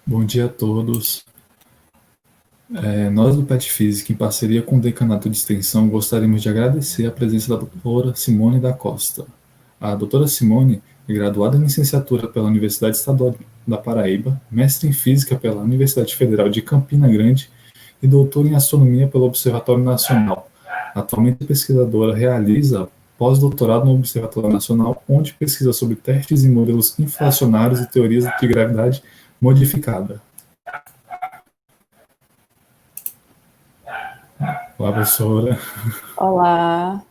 Bom dia a todos. Nós do PET Física, em parceria com o Decanato de Extensão, gostaríamos de agradecer a presença da doutora Simone da Costa. A doutora Simone é graduada em licenciatura pela Universidade Estadual da Paraíba, mestre em Física pela Universidade Federal de Campina Grande e doutora em Astronomia pelo Observatório Nacional. Atualmente, a pesquisadora realiza pós-doutorado no Observatório Nacional, onde pesquisa sobre testes e modelos inflacionários e teorias de gravidade modificada. Olá, professora. Olá.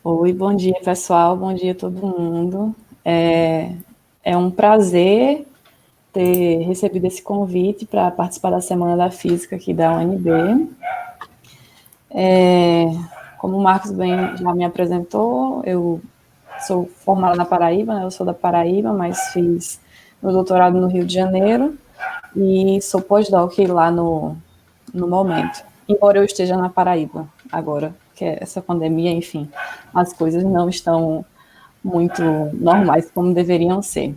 Oi, bom dia, pessoal. Bom dia a todo mundo. É um prazer ter recebido esse convite para participar da Semana da Física aqui da UNB. Como o Marcos bem já me apresentou, eu sou formada na Paraíba, né? Eu sou da Paraíba, mas fiz meu doutorado no Rio de Janeiro e sou pós-doc lá no momento. Embora eu esteja na Paraíba agora, que é essa pandemia, enfim, as coisas não estão muito normais como deveriam ser.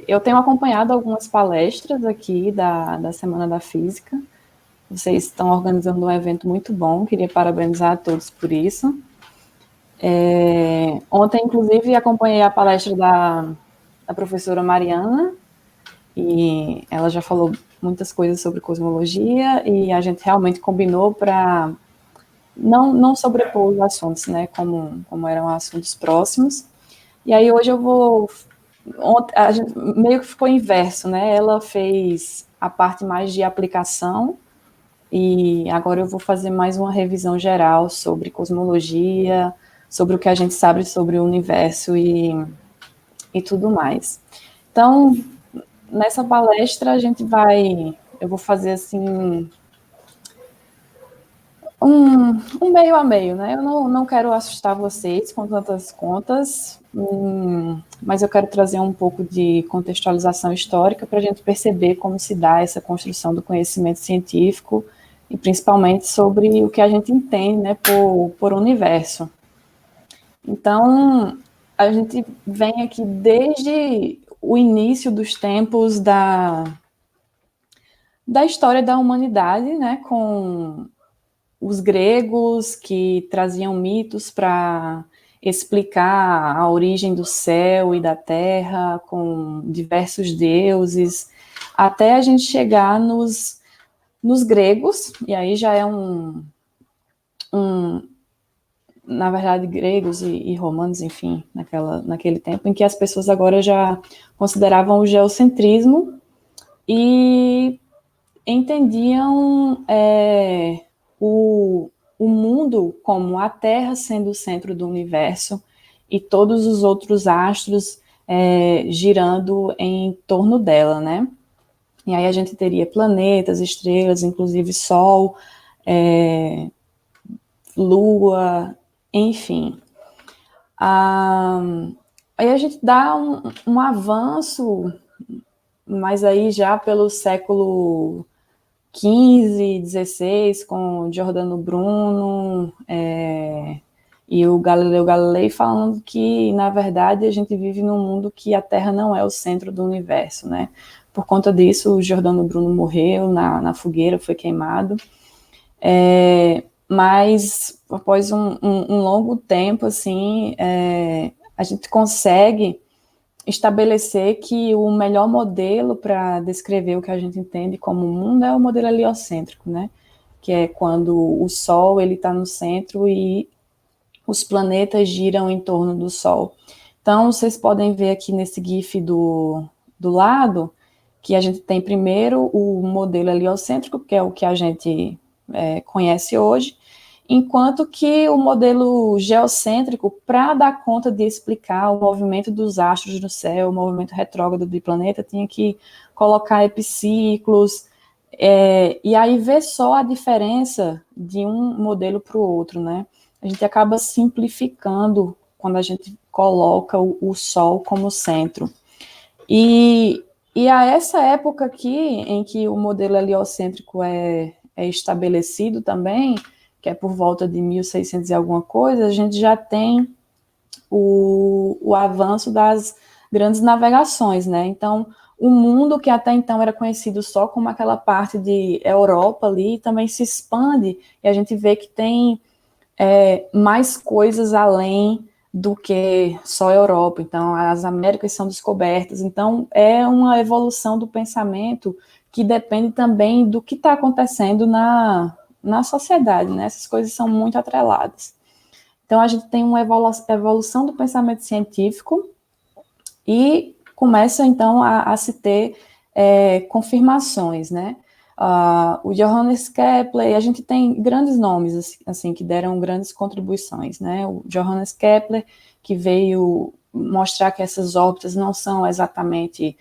Eu tenho acompanhado algumas palestras aqui da Semana da Física. Vocês estão organizando um evento muito bom, queria parabenizar a todos por isso. Ontem, inclusive, acompanhei a palestra da professora Mariana, e ela já falou muitas coisas sobre cosmologia, e a gente realmente combinou para não sobrepor os assuntos, né, como eram assuntos próximos. E aí hoje eu vou... A gente meio que ficou inverso, né, ela fez a parte mais de aplicação, e agora eu vou fazer mais uma revisão geral sobre cosmologia, sobre o que a gente sabe sobre o universo e tudo mais. Então, nessa palestra eu vou fazer assim um meio a meio, né? Eu não quero assustar vocês com tantas contas, mas eu quero trazer um pouco de contextualização histórica para a gente perceber como se dá essa construção do conhecimento científico e principalmente sobre o que a gente entende, né, por universo. Então, a gente vem aqui desde o início dos tempos da história da humanidade, né, com os gregos que traziam mitos para explicar a origem do céu e da terra, com diversos deuses, até a gente chegar nos gregos, e aí já é na verdade, gregos e romanos, enfim, naquele tempo, em que as pessoas agora já consideravam o geocentrismo e entendiam o mundo como a Terra sendo o centro do universo e todos os outros astros girando em torno dela, né? E aí a gente teria planetas, estrelas, inclusive Sol, Lua, enfim. Aí a gente dá um avanço, mas aí já pelo século XV, XVI, com Giordano Bruno e o Galileu Galilei falando que, na verdade, a gente vive num mundo que a Terra não é o centro do universo, né? Por conta disso, o Giordano Bruno morreu na fogueira, foi queimado. Mas, após um longo tempo, assim, a gente consegue estabelecer que o melhor modelo para descrever o que a gente entende como mundo é o modelo heliocêntrico, né? Que é quando o Sol ele está no centro e os planetas giram em torno do Sol. Então, vocês podem ver aqui nesse GIF do lado que a gente tem primeiro o modelo heliocêntrico, que é o que a gente conhece hoje, enquanto que o modelo geocêntrico, para dar conta de explicar o movimento dos astros no céu, o movimento retrógrado do planeta, tinha que colocar epiciclos, e aí ver só a diferença de um modelo para o outro, né? A gente acaba simplificando quando a gente coloca o Sol como centro. E a essa época aqui, em que o modelo heliocêntrico é estabelecido também, que é por volta de 1600 e alguma coisa, a gente já tem o avanço das grandes navegações, né? Então, o mundo que até então era conhecido só como aquela parte de Europa ali, também se expande, e a gente vê que tem mais coisas além do que só a Europa. Então, as Américas são descobertas. Então, é uma evolução do pensamento que depende também do que está acontecendo na sociedade, né? Essas coisas são muito atreladas. Então, a gente tem uma evolução do pensamento científico e começa, então, a se ter confirmações, né? O Johannes Kepler, a gente tem grandes nomes, assim, que deram grandes contribuições, né? O Johannes Kepler, que veio mostrar que essas órbitas não são exatamente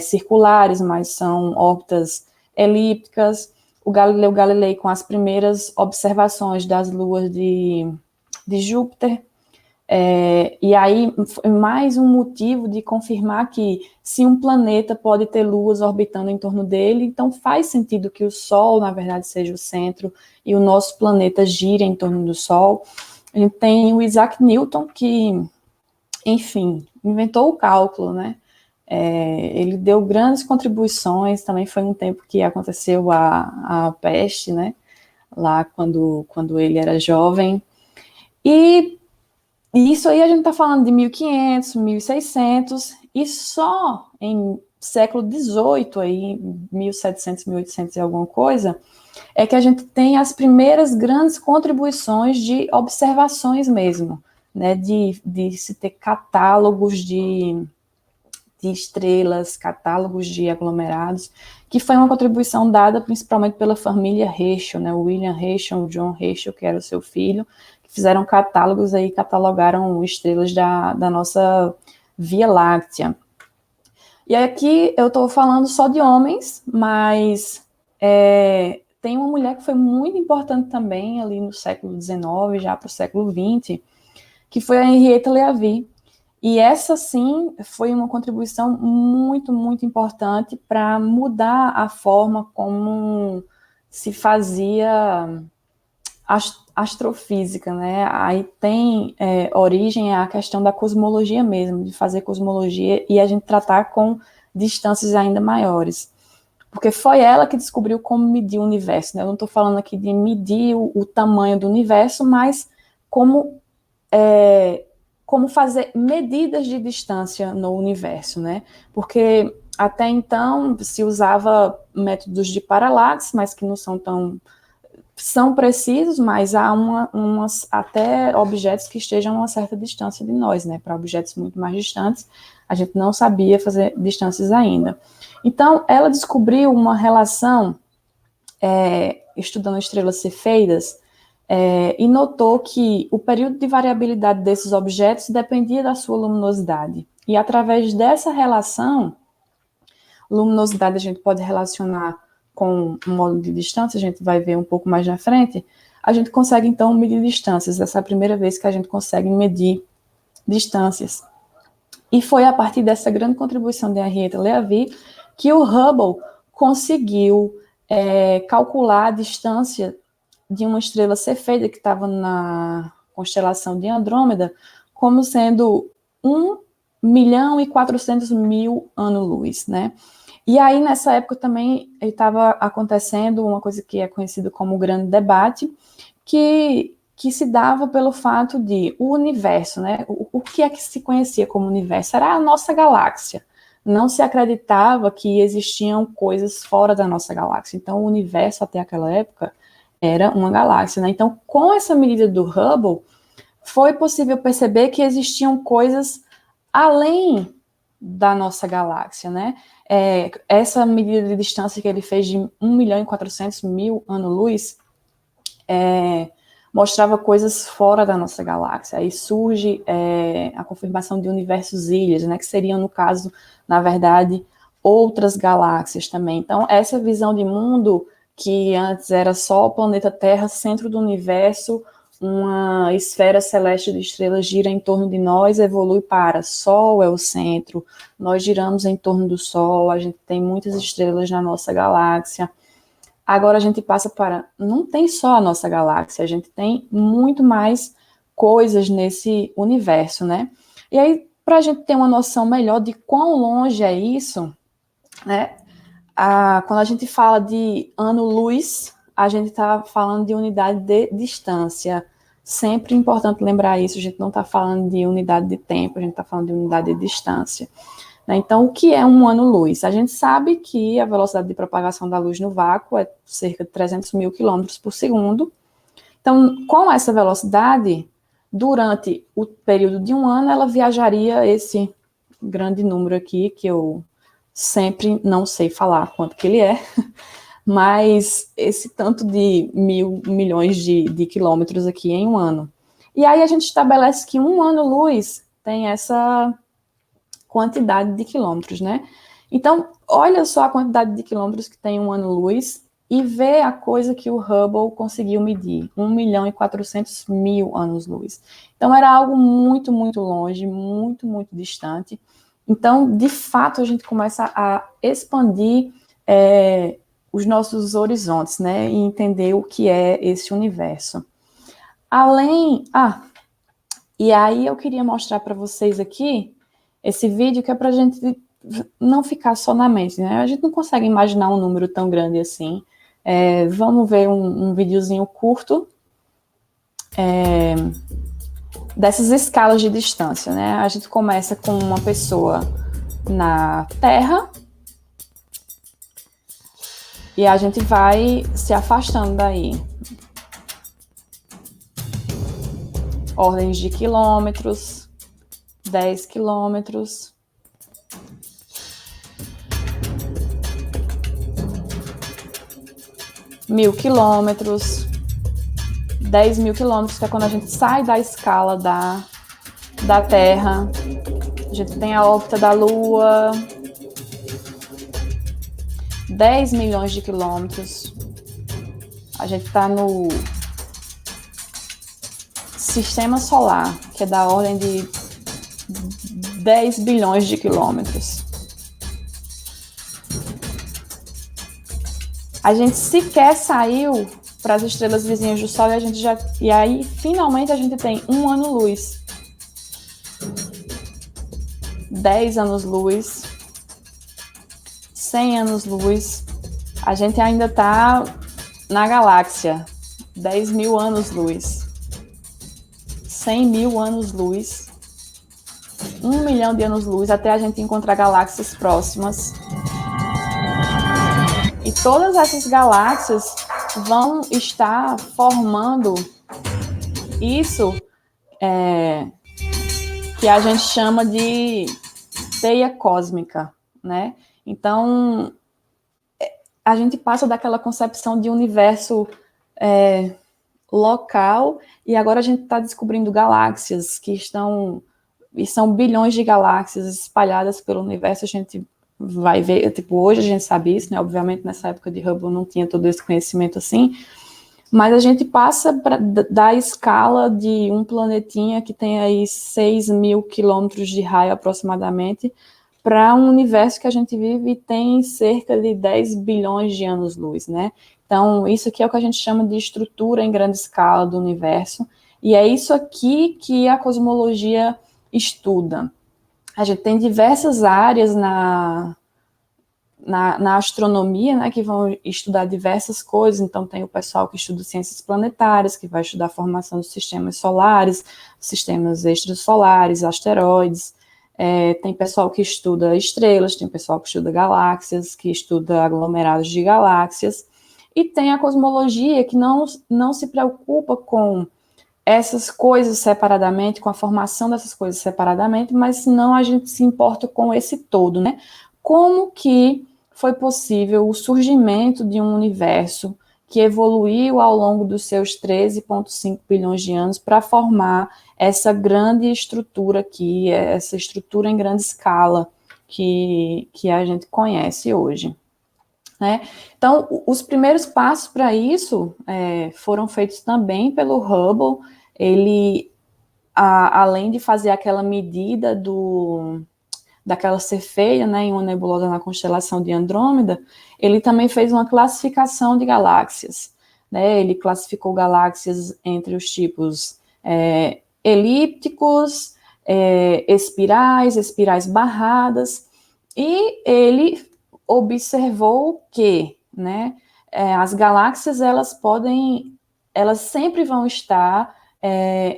circulares, mas são órbitas elípticas. O Galileu Galilei, com as primeiras observações das luas de Júpiter. E aí, mais um motivo de confirmar que se um planeta pode ter luas orbitando em torno dele, então faz sentido que o Sol, na verdade, seja o centro e o nosso planeta gira em torno do Sol. A gente tem o Isaac Newton, que, enfim, inventou o cálculo, né? Ele deu grandes contribuições, também foi um tempo que aconteceu a peste, né? Lá quando ele era jovem. E isso aí a gente está falando de 1500, 1600, e só em século XVIII, aí, 1700, 1800 e alguma coisa, é que a gente tem as primeiras grandes contribuições de observações mesmo, né, de se ter catálogos de estrelas, catálogos de aglomerados, que foi uma contribuição dada principalmente pela família Herschel, né, o William Herschel, o John Herschel, que era o seu filho, fizeram catálogos aí, catalogaram estrelas da nossa Via Láctea. E aqui eu estou falando só de homens, mas tem uma mulher que foi muito importante também ali no século XIX, já para o século XX, que foi a Henrietta Leavitt. E essa, sim, foi uma contribuição muito, muito importante para mudar a forma como se fazia astrofísica, né? Aí tem origem a questão da cosmologia mesmo, de fazer cosmologia e a gente tratar com distâncias ainda maiores. Porque foi ela que descobriu como medir o universo, né? Eu não estou falando aqui de medir o tamanho do universo, mas como fazer medidas de distância no universo, né? Porque até então se usava métodos de paralaxe, mas que não são precisos, mas há até objetos que estejam a uma certa distância de nós, né? Para objetos muito mais distantes, a gente não sabia fazer distâncias ainda. Então, ela descobriu uma relação, estudando estrelas cefeidas, e notou que o período de variabilidade desses objetos dependia da sua luminosidade. E através dessa relação, luminosidade a gente pode relacionar com um modo de distância, a gente vai ver um pouco mais na frente, a gente consegue então medir distâncias. Essa é a primeira vez que a gente consegue medir distâncias. E foi a partir dessa grande contribuição de Henrietta Leavitt que o Hubble conseguiu calcular a distância de uma estrela cefeida que estava na constelação de Andrômeda como sendo 1.400.000 anos-luz, né? E aí, nessa época também, estava acontecendo uma coisa que é conhecida como o grande debate, que se dava pelo fato de o universo, né? O que é que se conhecia como universo? Era a nossa galáxia. Não se acreditava que existiam coisas fora da nossa galáxia. Então, o universo, até aquela época, era uma galáxia, né? Então, com essa medida do Hubble, foi possível perceber que existiam coisas além da nossa galáxia, né? Essa medida de distância que ele fez de 1.400.000 anos-luz mostrava coisas fora da nossa galáxia. Aí surge a confirmação de universos ilhas, né? Que seriam, no caso, na verdade, outras galáxias também. Então, essa visão de mundo que antes era só o planeta Terra, centro do universo, uma esfera celeste de estrelas gira em torno de nós, evolui para Sol é o centro, nós giramos em torno do Sol, a gente tem muitas estrelas na nossa galáxia. Agora a gente passa para, não tem só a nossa galáxia, a gente tem muito mais coisas nesse universo, né? E aí, para a gente ter uma noção melhor de quão longe é isso, né? Quando a gente fala de ano-luz, a gente está falando de unidade de distância. Sempre importante lembrar isso, a gente não está falando de unidade de tempo, a gente está falando de unidade de distância. Né? Então, o que é um ano-luz? A gente sabe que a velocidade de propagação da luz no vácuo é cerca de 300 mil quilômetros por segundo. Então, com essa velocidade, durante o período de um ano, ela viajaria esse grande número aqui, que eu sempre não sei falar quanto que ele é, mas esse tanto de milhões de quilômetros aqui em um ano. E aí a gente estabelece que um ano-luz tem essa quantidade de quilômetros, né? Então, olha só a quantidade de quilômetros que tem um ano-luz e vê a coisa que o Hubble conseguiu medir, 1.400.000 anos-luz. Então, era algo muito, muito longe, muito, muito distante. Então, de fato, a gente começa a expandir os nossos horizontes, né? E entender o que é esse universo. Além... e aí eu queria mostrar para vocês aqui esse vídeo que é para a gente não ficar só na mente, né? A gente não consegue imaginar um número tão grande assim. Vamos ver um videozinho curto dessas escalas de distância, né? A gente começa com uma pessoa na Terra e a gente vai se afastando daí. Ordens de quilômetros, 10 quilômetros, 1.000 quilômetros, 10.000 quilômetros, que é quando a gente sai da escala da Terra. A gente tem a órbita da Lua, 10 milhões de quilômetros. A gente está no Sistema Solar, que é da ordem de 10 bilhões de quilômetros. A gente sequer saiu para as estrelas vizinhas do Sol e aí finalmente a gente tem um ano-luz, 10 anos-luz, 100 anos-luz. A gente ainda está na galáxia, 10.000 anos-luz, 100.000 anos-luz, 1 milhão de anos-luz, até a gente encontrar galáxias próximas. E todas essas galáxias vão estar formando isso que a gente chama de teia cósmica, né? Então, a gente passa daquela concepção de universo local e agora a gente está descobrindo galáxias que estão... E são bilhões de galáxias espalhadas pelo universo. A gente vai ver, tipo, hoje a gente sabe isso, né? Obviamente, nessa época de Hubble não tinha todo esse conhecimento assim, mas a gente passa da escala de um planetinha que tem aí 6.000 quilômetros de raio aproximadamente, para um universo que a gente vive e tem cerca de 10 bilhões de anos-luz, né? Então, isso aqui é o que a gente chama de estrutura em grande escala do universo, e é isso aqui que a cosmologia estuda. A gente tem diversas áreas na astronomia, né, que vão estudar diversas coisas. Então tem o pessoal que estuda ciências planetárias, que vai estudar a formação dos sistemas solares, sistemas extrasolares, asteroides. Tem pessoal que estuda estrelas, tem pessoal que estuda galáxias, que estuda aglomerados de galáxias. E tem a cosmologia, que não se preocupa com essas coisas separadamente, com a formação dessas coisas separadamente, mas não a gente se importa com esse todo, né? Como que foi possível o surgimento de um universo que evoluiu ao longo dos seus 13,5 bilhões de anos para formar essa grande estrutura aqui, essa estrutura em grande escala que a gente conhece hoje. Né? Então, os primeiros passos para isso foram feitos também pelo Hubble. Ele, além de fazer aquela medida daquela cefeia, né, em uma nebulosa na constelação de Andrômeda, ele também fez uma classificação de galáxias. Né? Ele classificou galáxias entre os tipos elípticos, espirais barradas, e ele observou que, né, as galáxias, elas sempre vão estar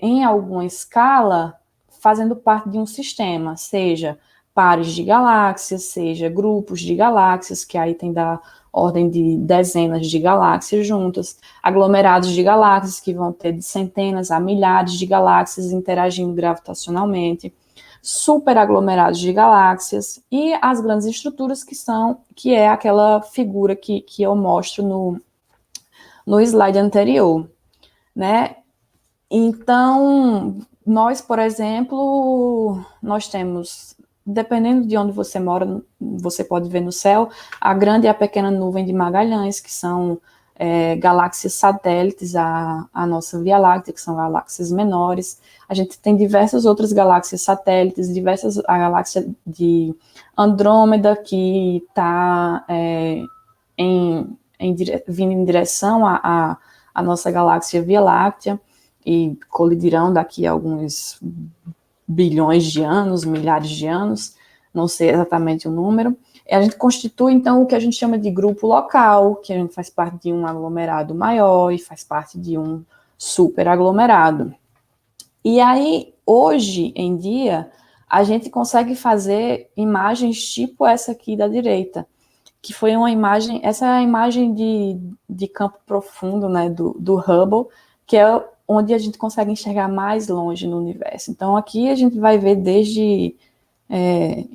em alguma escala fazendo parte de um sistema, seja pares de galáxias, seja grupos de galáxias, que aí tem da ordem de dezenas de galáxias juntas, aglomerados de galáxias, que vão ter de centenas a milhares de galáxias interagindo gravitacionalmente, superaglomerados de galáxias, e as grandes estruturas, que é aquela figura que eu mostro no slide anterior, né? Então, nós, por exemplo, nós temos, dependendo de onde você mora, você pode ver no céu, a grande e a pequena nuvem de Magalhães, que são galáxias satélites à nossa Via Láctea, que são galáxias menores. A gente tem diversas outras galáxias satélites, a galáxia de Andrômeda, que está vindo em direção à nossa galáxia Via Láctea, e colidirão daqui a alguns bilhões de anos, milhares de anos, não sei exatamente o número. A gente constitui, então, o que a gente chama de grupo local, que a gente faz parte de um aglomerado maior e faz parte de um superaglomerado. E aí, hoje em dia, a gente consegue fazer imagens tipo essa aqui da direita, que foi uma imagem, essa é a imagem de campo profundo, né, do Hubble, que é onde a gente consegue enxergar mais longe no universo. Então, aqui a gente vai ver desde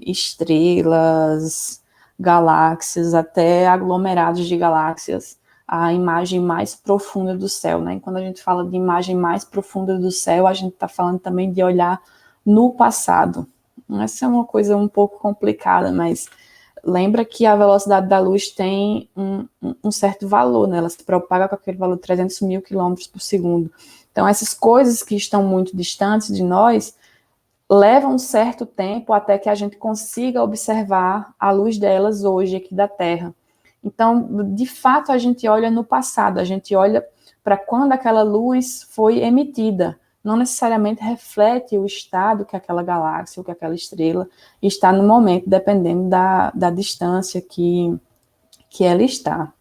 estrelas, galáxias, até aglomerados de galáxias, a imagem mais profunda do céu, né? E quando a gente fala de imagem mais profunda do céu, a gente está falando também de olhar no passado. Essa é uma coisa um pouco complicada, mas lembra que a velocidade da luz tem um certo valor, né? Ela se propaga com aquele valor de 300 mil quilômetros por segundo. Então, essas coisas que estão muito distantes de nós levam um certo tempo até que a gente consiga observar a luz delas hoje aqui da Terra. Então, de fato, a gente olha no passado, a gente olha para quando aquela luz foi emitida. Não necessariamente reflete o estado que aquela galáxia ou que aquela estrela está no momento, dependendo da distância que ela está.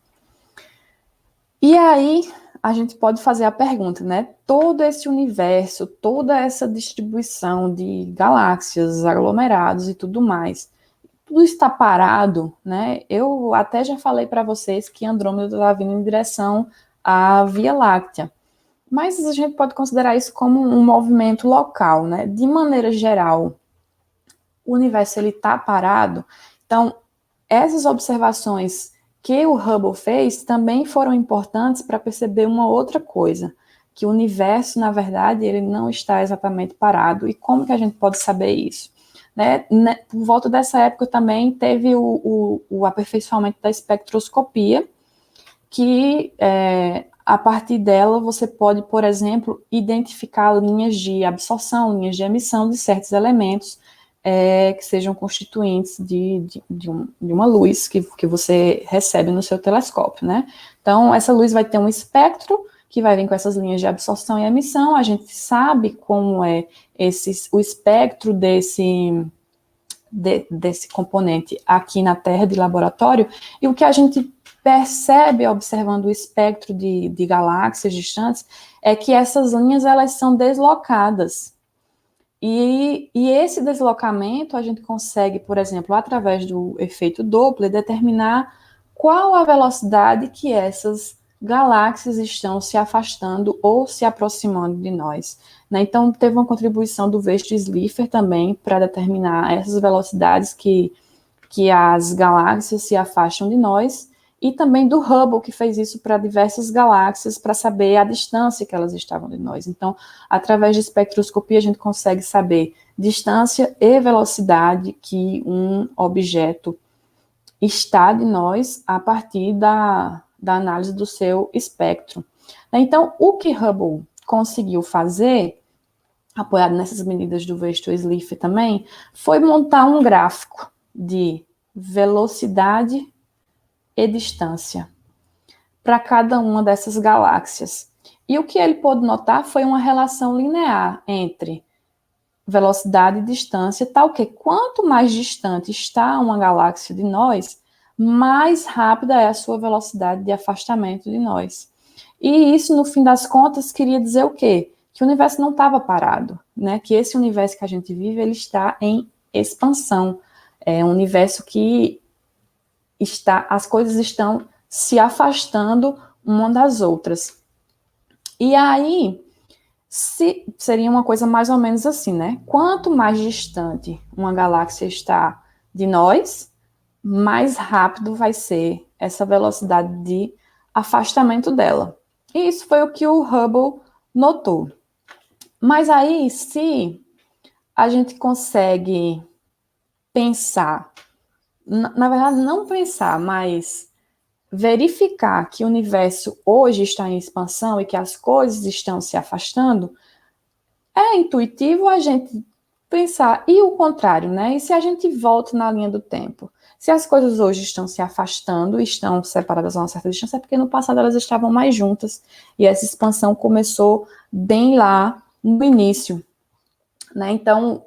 E aí, a gente pode fazer a pergunta, né? Todo esse universo, toda essa distribuição de galáxias, aglomerados e tudo mais, tudo está parado, né? Eu até já falei para vocês que Andrômeda está vindo em direção à Via Láctea, mas a gente pode considerar isso como um movimento local, né? De maneira geral, o universo ele está parado. Então, essas observações que o Hubble fez também foram importantes para perceber uma outra coisa, que o universo, na verdade, ele não está exatamente parado. E como que a gente pode saber isso? Né? Por volta dessa época também teve o aperfeiçoamento da espectroscopia, que a partir dela você pode, por exemplo, identificar linhas de absorção, linhas de emissão de certos elementos que sejam constituintes de uma luz que você recebe no seu telescópio, né? Então, essa luz vai ter um espectro que vai vir com essas linhas de absorção e emissão. A gente sabe como é o espectro desse componente aqui na Terra de laboratório, e o que a gente percebe observando o espectro de galáxias distantes é que essas linhas elas são deslocadas. E esse deslocamento a gente consegue, por exemplo, através do efeito Doppler, determinar qual a velocidade que essas galáxias estão se afastando ou se aproximando de nós. Né? Então, teve uma contribuição do West-Slipher também para determinar essas velocidades que as galáxias se afastam de nós, e também do Hubble, que fez isso para diversas galáxias, para saber a distância que elas estavam de nós. Então, através de espectroscopia, a gente consegue saber distância e velocidade que um objeto está de nós a partir da análise do seu espectro. Então, o que Hubble conseguiu fazer, apoiado nessas medidas do West-Slipher também, foi montar um gráfico de velocidade e distância para cada uma dessas galáxias. E o que ele pôde notar foi uma relação linear entre velocidade e distância, tal que quanto mais distante está uma galáxia de nós, mais rápida é a sua velocidade de afastamento de nós. E isso, no fim das contas, queria dizer o quê? Que o universo não estava parado, né? Que esse universo que a gente vive, ele está em expansão. É um universo que as coisas estão se afastando uma das outras. E aí, seria uma coisa mais ou menos assim, né? Quanto mais distante uma galáxia está de nós, mais rápido vai ser essa velocidade de afastamento dela. E isso foi o que o Hubble notou. Mas aí, se a gente consegue pensar, na verdade, não pensar, mas verificar que o universo hoje está em expansão e que as coisas estão se afastando, é intuitivo a gente pensar, e o contrário, né? E se a gente volta na linha do tempo? Se as coisas hoje estão se afastando, estão separadas a uma certa distância, é porque no passado elas estavam mais juntas, e essa expansão começou bem lá no início, né? Então,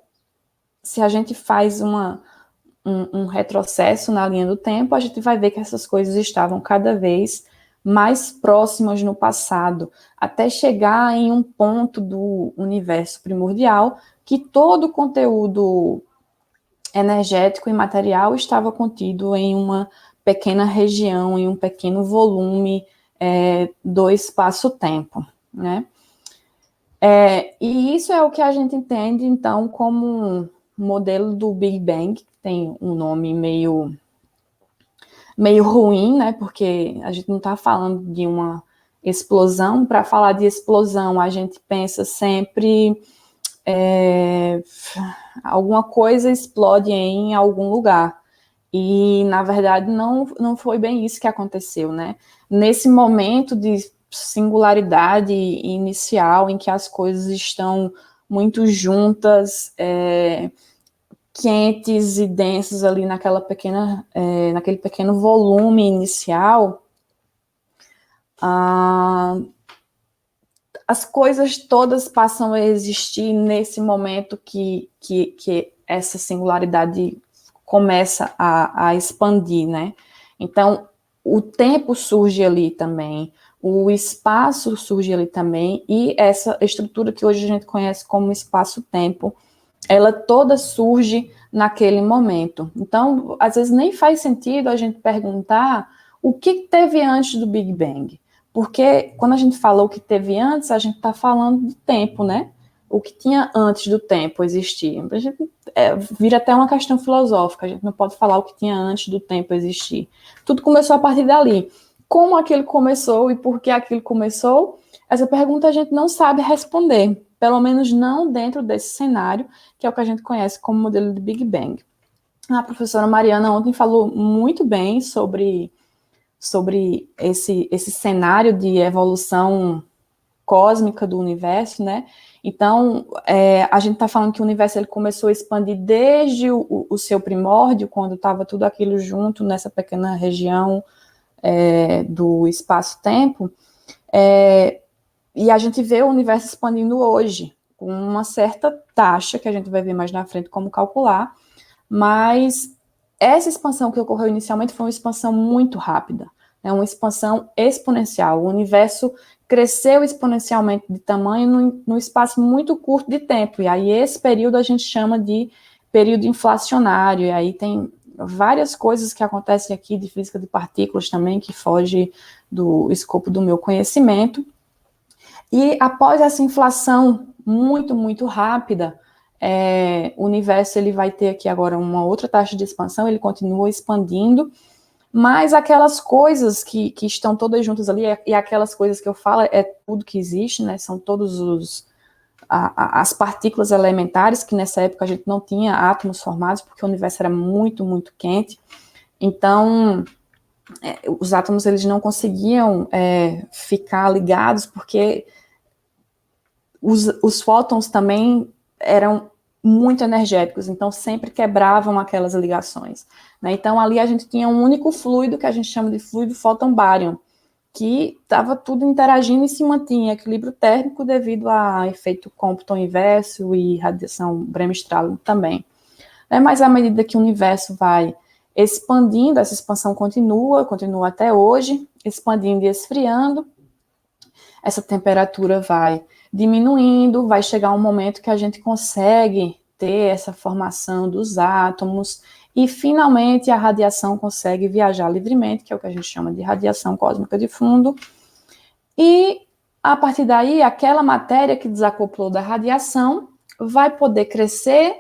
se a gente faz um retrocesso na linha do tempo, a gente vai ver que essas coisas estavam cada vez mais próximas no passado, até chegar em um ponto do universo primordial que todo o conteúdo energético e material estava contido em uma pequena região, em um pequeno volume do espaço-tempo, né? E isso é o que a gente entende, então, como um modelo do Big Bang, que tem um nome meio ruim, né? Porque a gente não está falando de uma explosão. Para falar de explosão, a gente pensa sempre alguma coisa explode em algum lugar. E, na verdade, não foi bem isso que aconteceu, né? Nesse momento de singularidade inicial, em que as coisas estão muito juntas, quentes e densas ali naquele pequeno volume inicial, as coisas todas passam a existir nesse momento que essa singularidade começa a expandir, né? Então, o tempo surge ali também, o espaço surge ali também, e essa estrutura que hoje a gente conhece como espaço-tempo, ela toda surge naquele momento. Então, às vezes nem faz sentido a gente perguntar o que teve antes do Big Bang, porque quando a gente fala o que teve antes, a gente está falando de tempo, né? O que tinha antes do tempo existir. A gente, vira até uma questão filosófica, a gente não pode falar o que tinha antes do tempo existir. Tudo começou a partir dali. Como aquilo começou e por que aquilo começou, essa pergunta a gente não sabe responder, pelo menos não dentro desse cenário, que é o que a gente conhece como modelo de Big Bang. A professora Mariana ontem falou muito bem sobre esse cenário de evolução cósmica do universo, né? Então, a gente está falando que o universo ele começou a expandir desde o seu primórdio, quando estava tudo aquilo junto nessa pequena região do espaço-tempo, e a gente vê o universo expandindo hoje, com uma certa taxa, que a gente vai ver mais na frente como calcular, mas essa expansão que ocorreu inicialmente foi uma expansão muito rápida, né, uma expansão exponencial. O universo cresceu exponencialmente de tamanho no espaço muito curto de tempo, e aí esse período a gente chama de período inflacionário, e aí tem várias coisas que acontecem aqui de física de partículas também, que foge do escopo do meu conhecimento. E após essa inflação muito, muito rápida, o universo ele vai ter aqui agora uma outra taxa de expansão, ele continua expandindo, mas aquelas coisas que estão todas juntas ali, e aquelas coisas que eu falo, é tudo que existe, né? São todos as partículas elementares, que nessa época a gente não tinha átomos formados, porque o universo era muito, muito quente. Então, os átomos eles não conseguiam ficar ligados, porque os fótons também eram muito energéticos, então sempre quebravam aquelas ligações, né? Então ali a gente tinha um único fluido, que a gente chama de fluido fóton-bárion, que estava tudo interagindo e se mantinha em equilíbrio térmico devido a efeito Compton inverso e radiação Bremsstrahlung também. Mas à medida que o universo vai expandindo, essa expansão continua até hoje, expandindo e esfriando. Essa temperatura vai diminuindo, vai chegar um momento que a gente consegue ter essa formação dos átomos e, finalmente, a radiação consegue viajar livremente, que é o que a gente chama de radiação cósmica de fundo. E, a partir daí, aquela matéria que desacoplou da radiação vai poder crescer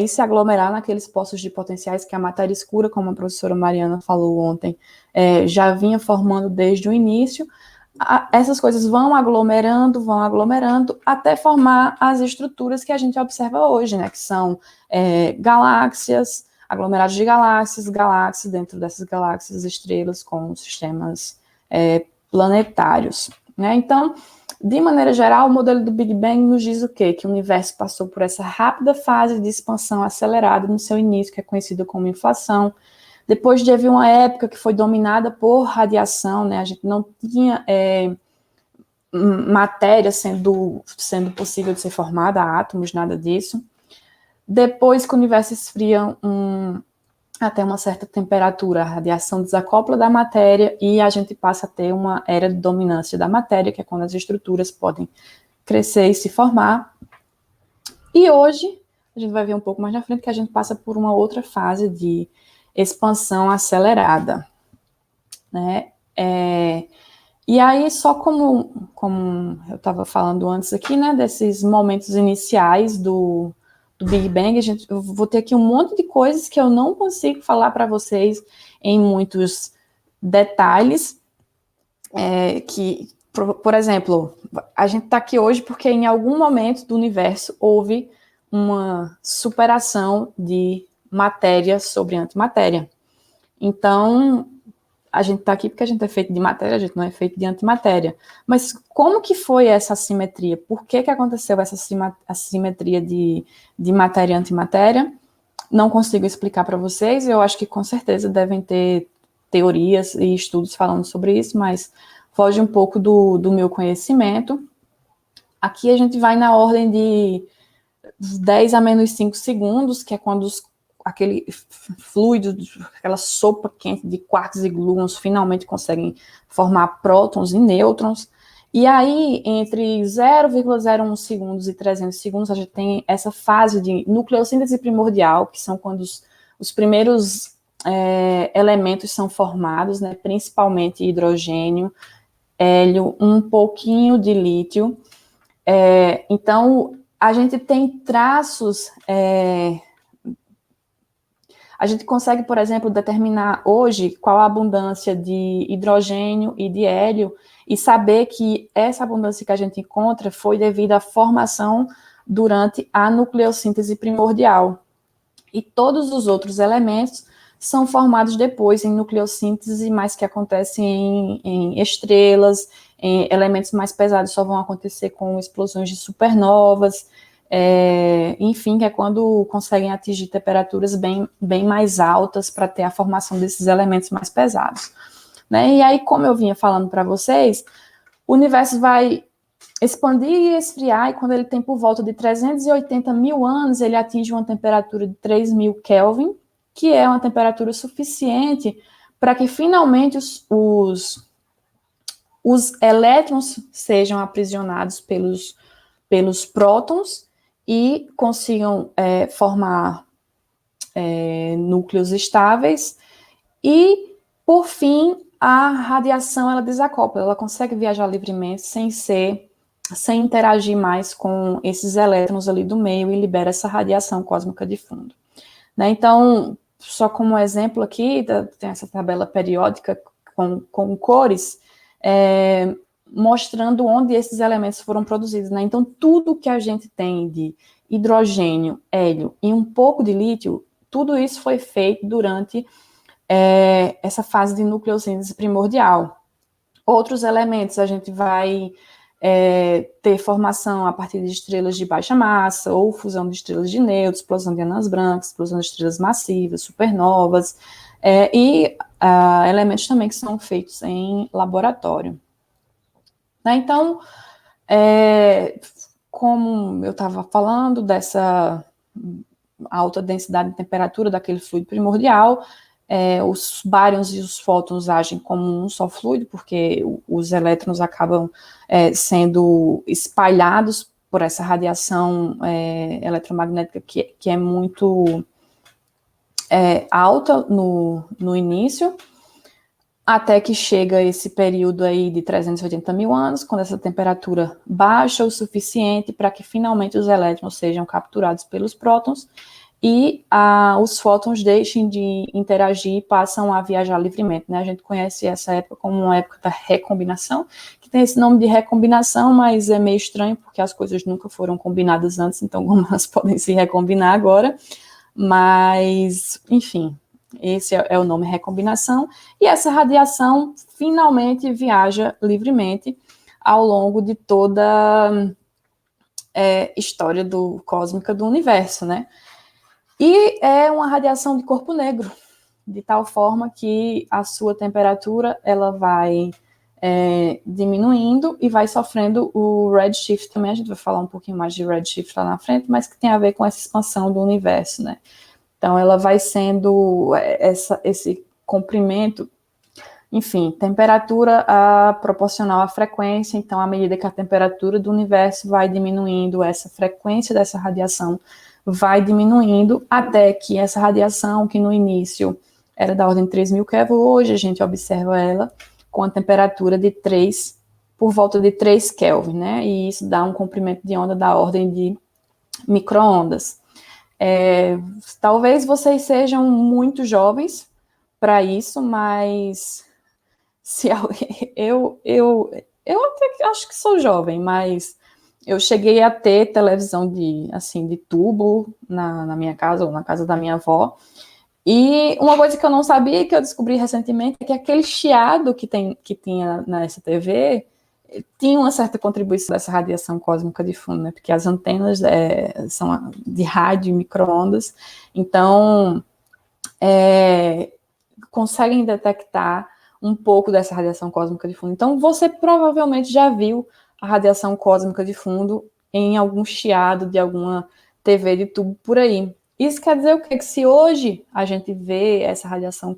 e se aglomerar naqueles poços de potenciais que a matéria escura, como a professora Mariana falou ontem, já vinha formando desde o início. Essas coisas vão aglomerando, até formar as estruturas que a gente observa hoje, né, que são galáxias, aglomerados de galáxias, dentro dessas galáxias, estrelas com sistemas planetários, né? Então, de maneira geral, o modelo do Big Bang nos diz o quê? Que o universo passou por essa rápida fase de expansão acelerada no seu início, que é conhecido como inflação. Depois teve uma época que foi dominada por radiação, né? A gente não tinha matéria sendo possível de ser formada, átomos, nada disso. Depois que o universo esfria até uma certa temperatura, a radiação desacopla da matéria e a gente passa a ter uma era de dominância da matéria, que é quando as estruturas podem crescer e se formar. E hoje, a gente vai ver um pouco mais na frente que a gente passa por uma outra fase de expansão acelerada, né? E aí, só como eu estava falando antes aqui, né, desses momentos iniciais do Big Bang, eu vou ter aqui um monte de coisas que eu não consigo falar para vocês em muitos detalhes, que, por exemplo, a gente está aqui hoje porque em algum momento do universo houve uma superação de matéria sobre antimatéria. Então, a gente está aqui porque a gente é feito de matéria, a gente não é feito de antimatéria. Mas como que foi essa assimetria? Por que aconteceu essa assimetria de matéria e antimatéria? Não consigo explicar para vocês, eu acho que com certeza devem ter teorias e estudos falando sobre isso, mas foge um pouco do meu conhecimento. Aqui a gente vai na ordem de 10 a menos 5 segundos, que é quando aquele fluido, aquela sopa quente de quarks e gluons finalmente conseguem formar prótons e nêutrons. E aí, entre 0,01 segundos e 300 segundos, a gente tem essa fase de nucleossíntese primordial, que são quando os primeiros elementos são formados, né, principalmente hidrogênio, hélio, um pouquinho de lítio. Então, a gente tem traços... A gente consegue, por exemplo, determinar hoje qual a abundância de hidrogênio e de hélio e saber que essa abundância que a gente encontra foi devido à formação durante a nucleossíntese primordial. E todos os outros elementos são formados depois em nucleossíntese, mas que acontecem em estrelas, em elementos mais pesados só vão acontecer com explosões de supernovas, enfim, que é quando conseguem atingir temperaturas bem mais altas para ter a formação desses elementos mais pesados, né? E aí, como eu vinha falando para vocês, o universo vai expandir e esfriar, e quando ele tem por volta de 380 mil anos, ele atinge uma temperatura de 3.000 Kelvin, que é uma temperatura suficiente para que finalmente os elétrons sejam aprisionados pelos prótons e consigam formar núcleos estáveis e, por fim, a radiação ela desacopla, ela consegue viajar livremente sem interagir mais com esses elétrons ali do meio e libera essa radiação cósmica de fundo, né? Então, só como exemplo aqui, tem essa tabela periódica com cores, mostrando onde esses elementos foram produzidos, né? Então, tudo que a gente tem de hidrogênio, hélio e um pouco de lítio, tudo isso foi feito durante essa fase de nucleossíntese primordial. Outros elementos a gente vai ter formação a partir de estrelas de baixa massa, ou fusão de estrelas de nêutrons, explosão de anãs brancas, explosão de estrelas massivas, supernovas, e elementos também que são feitos em laboratório. Né? Então, como eu estava falando alta densidade e temperatura daquele fluido primordial. Os bárions e os fótons agem como um só fluido, porque os elétrons acabam sendo espalhados por essa radiação eletromagnética que é muito alta no início, até que chega esse período aí de 380 mil anos, quando essa temperatura baixa o suficiente para que finalmente os elétrons sejam capturados pelos prótons e os fótons deixem de interagir e passam a viajar livremente, né? A gente conhece essa época como uma época da recombinação, que tem esse nome de recombinação, mas é meio estranho porque as coisas nunca foram combinadas antes, então como elas podem se recombinar agora? Mas, enfim, esse é o nome recombinação, e essa radiação finalmente viaja livremente ao longo de toda a história cósmica do universo, né? E é uma radiação de corpo negro, de tal forma que a sua temperatura ela vai diminuindo e vai sofrendo o redshift também. A gente vai falar um pouquinho mais de redshift lá na frente, mas que tem a ver com essa expansão do universo, né? Então, ela vai sendo esse comprimento, enfim, temperatura proporcional à frequência. Então, à medida que a temperatura do universo vai diminuindo, essa frequência dessa radiação vai diminuindo, até que essa radiação, que no início era da ordem de 3.000 Kelvin, hoje a gente observa ela com a temperatura de por volta de 3 Kelvin, né? E isso dá um comprimento de onda da ordem de micro-ondas. Talvez vocês sejam muito jovens para isso, mas se eu até acho que sou jovem, mas eu cheguei a ter televisão de tubo na minha casa ou na casa da minha avó. E uma coisa que eu não sabia, que eu descobri recentemente, é que aquele chiado que tinha nessa TV tinha uma certa contribuição dessa radiação cósmica de fundo, né? Porque as antenas são de rádio e micro-ondas, então conseguem detectar um pouco dessa radiação cósmica de fundo. Então, você provavelmente já viu a radiação cósmica de fundo em algum chiado de alguma TV de tubo por aí. Isso quer dizer o quê? Que se hoje a gente vê essa radiação,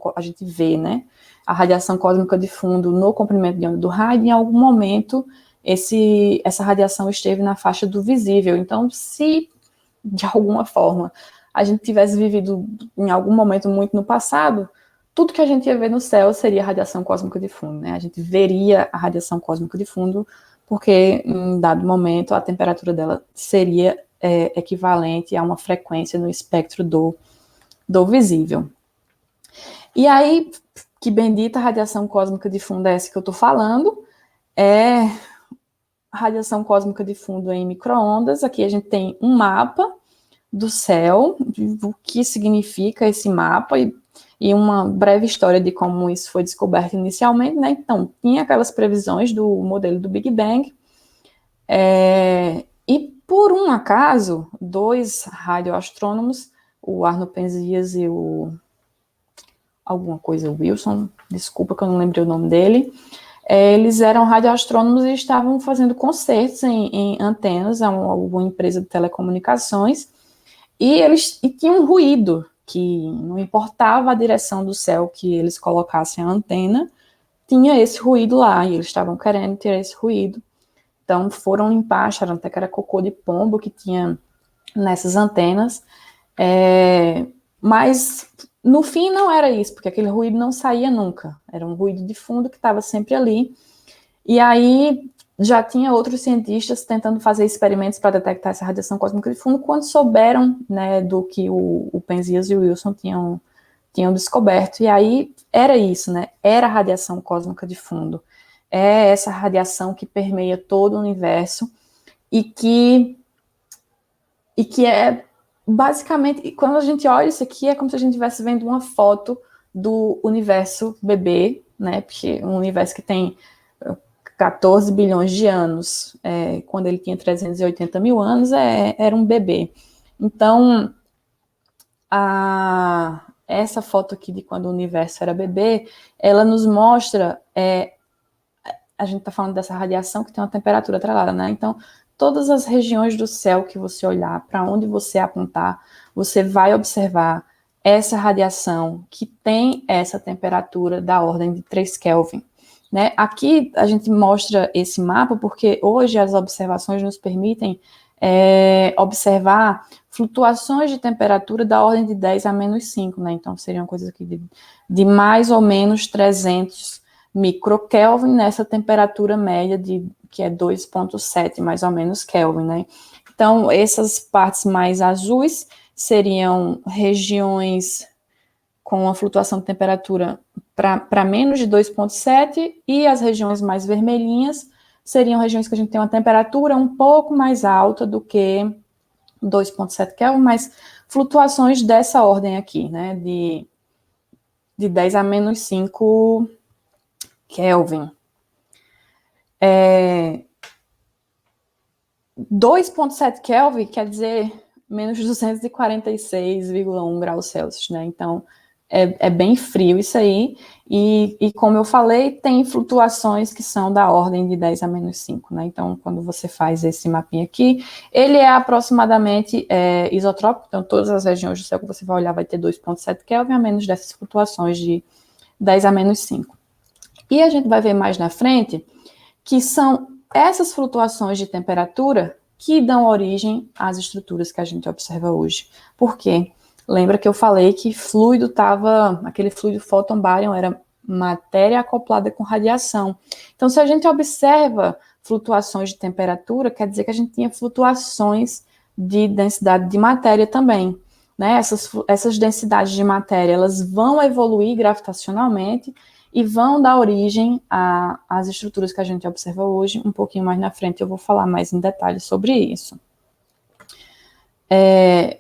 né, a radiação cósmica de fundo no comprimento de onda do rádio, em algum momento essa radiação esteve na faixa do visível. Então, se de alguma forma a gente tivesse vivido em algum momento muito no passado, tudo que a gente ia ver no céu seria radiação cósmica de fundo, né? A gente veria a radiação cósmica de fundo, porque em dado momento a temperatura dela seria equivalente a uma frequência no espectro do visível. E aí, que bendita radiação cósmica de fundo é essa que eu estou falando? É a radiação cósmica de fundo em micro-ondas. Aqui a gente tem um mapa do céu, o que significa esse mapa, e uma breve história de como isso foi descoberto inicialmente, né? Então, tinha aquelas previsões do modelo do Big Bang, e por um acaso, 2 radioastrônomos, o Arno Penzias e o Wilson, desculpa que eu não lembrei o nome dele, eles eram radioastrônomos e estavam fazendo concertos em antenas, alguma empresa de telecomunicações, e tinham um ruído, que não importava a direção do céu que eles colocassem a antena, tinha esse ruído lá, e eles estavam querendo ter esse ruído. Então, foram limpar, acharam até que era cocô de pombo que tinha nessas antenas, mas no fim não era isso, porque aquele ruído não saía nunca, era um ruído de fundo que estava sempre ali, e aí já tinha outros cientistas tentando fazer experimentos para detectar essa radiação cósmica de fundo, quando souberam, né, do que o Penzias e o Wilson tinham descoberto, e aí era isso, né, era a radiação cósmica de fundo, é essa radiação que permeia todo o universo, e que é basicamente, quando a gente olha isso aqui, é como se a gente estivesse vendo uma foto do universo bebê, né, porque um universo que tem 14 bilhões de anos, quando ele tinha 380 mil anos, era um bebê. Então, essa foto aqui de quando o universo era bebê, ela nos mostra, a gente está falando dessa radiação que tem uma temperatura atrelada, né? Então, todas as regiões do céu que você olhar, para onde você apontar, você vai observar essa radiação que tem essa temperatura da ordem de 3 Kelvin. Né? Aqui a gente mostra esse mapa porque hoje as observações nos permitem observar flutuações de temperatura da ordem de 10 a menos 5, né? Então seriam coisas aqui de mais ou menos 300 microkelvin nessa temperatura média que é 2,7 mais ou menos Kelvin, né? Então essas partes mais azuis seriam regiões com a flutuação de temperatura para menos de 2,7 e as regiões mais vermelhinhas seriam regiões que a gente tem uma temperatura um pouco mais alta do que 2,7 Kelvin, mas flutuações dessa ordem aqui, né, de 10 a menos 5 Kelvin. 2,7 Kelvin quer dizer menos 246,1 graus Celsius, né? Então, é bem frio isso aí, e como eu falei, tem flutuações que são da ordem de 10 a menos 5, né? Então, quando você faz esse mapinha aqui, ele é aproximadamente isotrópico, então todas as regiões do céu que você vai olhar vai ter 2,7 Kelvin, a menos dessas flutuações de 10 a menos 5. E a gente vai ver mais na frente que são essas flutuações de temperatura que dão origem às estruturas que a gente observa hoje. Por quê? Lembra que eu falei que fluido aquele fluido fóton bárion era matéria acoplada com radiação. Então, se a gente observa flutuações de temperatura, quer dizer que a gente tinha flutuações de densidade de matéria também. Né? Essas densidades de matéria, elas vão evoluir gravitacionalmente e vão dar origem às estruturas que a gente observa hoje. Um pouquinho mais na frente eu vou falar mais em detalhes sobre isso.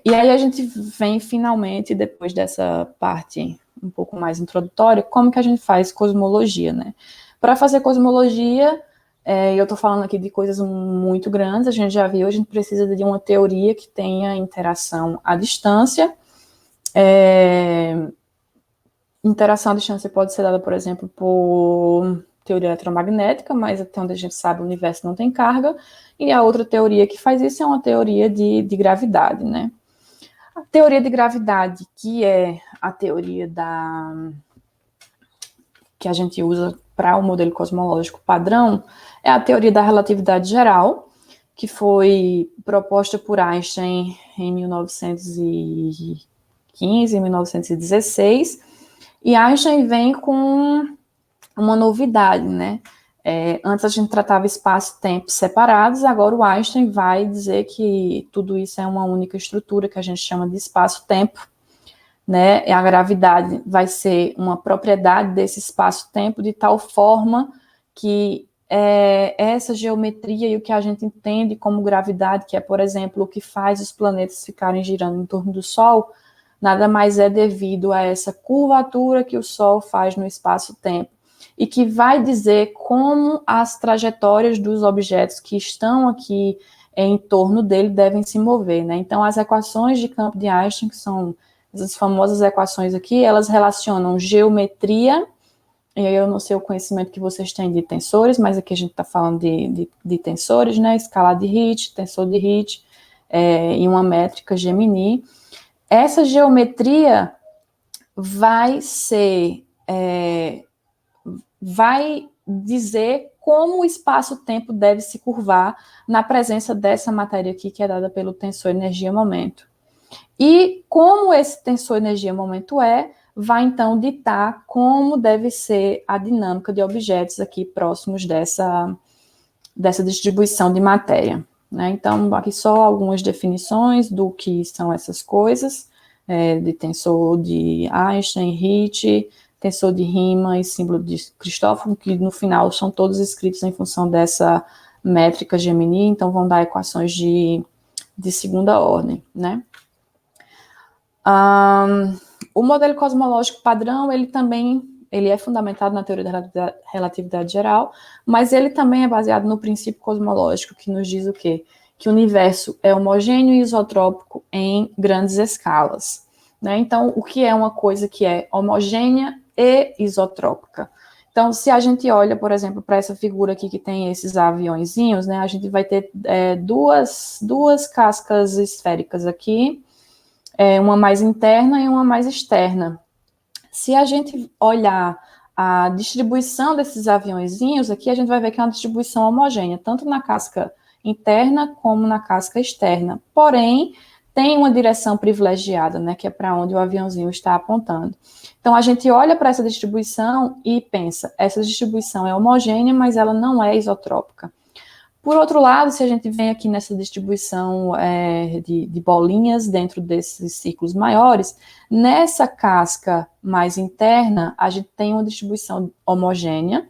E aí a gente vem finalmente, depois dessa parte um pouco mais introdutória, como que a gente faz cosmologia, né? Para fazer cosmologia, eu estou falando aqui de coisas muito grandes, a gente já viu, a gente precisa de uma teoria que tenha interação à distância. Interação à distância pode ser dada, por exemplo, por teoria eletromagnética, mas até onde a gente sabe o universo não tem carga, e a outra teoria que faz isso é uma teoria de gravidade, né? A teoria de gravidade, que é a teoria que a gente usa para o modelo cosmológico padrão, é a teoria da relatividade geral, que foi proposta por Einstein em 1915, 1916, e Einstein vem com uma novidade, né? Antes a gente tratava espaço e tempo separados, agora o Einstein vai dizer que tudo isso é uma única estrutura que a gente chama de espaço-tempo, né? E a gravidade vai ser uma propriedade desse espaço-tempo de tal forma que essa geometria e o que a gente entende como gravidade, que é, por exemplo, o que faz os planetas ficarem girando em torno do Sol, nada mais é devido a essa curvatura que o Sol faz no espaço-tempo, e que vai dizer como as trajetórias dos objetos que estão aqui em torno dele devem se mover, né? Então, as equações de campo de Einstein, que são essas famosas equações aqui, elas relacionam geometria, e aí eu não sei o conhecimento que vocês têm de tensores, mas aqui a gente está falando de tensores, né? Escala de Ritz, tensor de Ritz, e uma métrica Gemini. Essa geometria vai dizer como o espaço-tempo deve se curvar na presença dessa matéria aqui, que é dada pelo tensor energia-momento. E como esse tensor energia-momento vai então ditar como deve ser a dinâmica de objetos aqui próximos dessa distribuição de matéria. Né? Então, aqui só algumas definições do que são essas coisas, de tensor de Einstein, Ritz, tensor de Riemann e símbolo de Cristóforo, que no final são todos escritos em função dessa métrica Gemini, então vão dar equações de segunda ordem, né? O modelo cosmológico padrão, ele é fundamentado na teoria da relatividade geral, mas ele também é baseado no princípio cosmológico, que nos diz o quê? Que o universo é homogêneo e isotrópico em grandes escalas, né? Então, o que é uma coisa que é homogênea e isotrópica? Então, se a gente olha, por exemplo, para essa figura aqui que tem esses aviõezinhos, né, a gente vai ter duas cascas esféricas aqui, uma mais interna e uma mais externa. Se a gente olhar a distribuição desses aviõezinhos aqui, a gente vai ver que é uma distribuição homogênea, tanto na casca interna como na casca externa. Porém, tem uma direção privilegiada, né, que é para onde o aviãozinho está apontando. Então, a gente olha para essa distribuição e pensa, essa distribuição é homogênea, mas ela não é isotrópica. Por outro lado, se a gente vem aqui nessa distribuição de bolinhas dentro desses círculos maiores, nessa casca mais interna, a gente tem uma distribuição homogênea,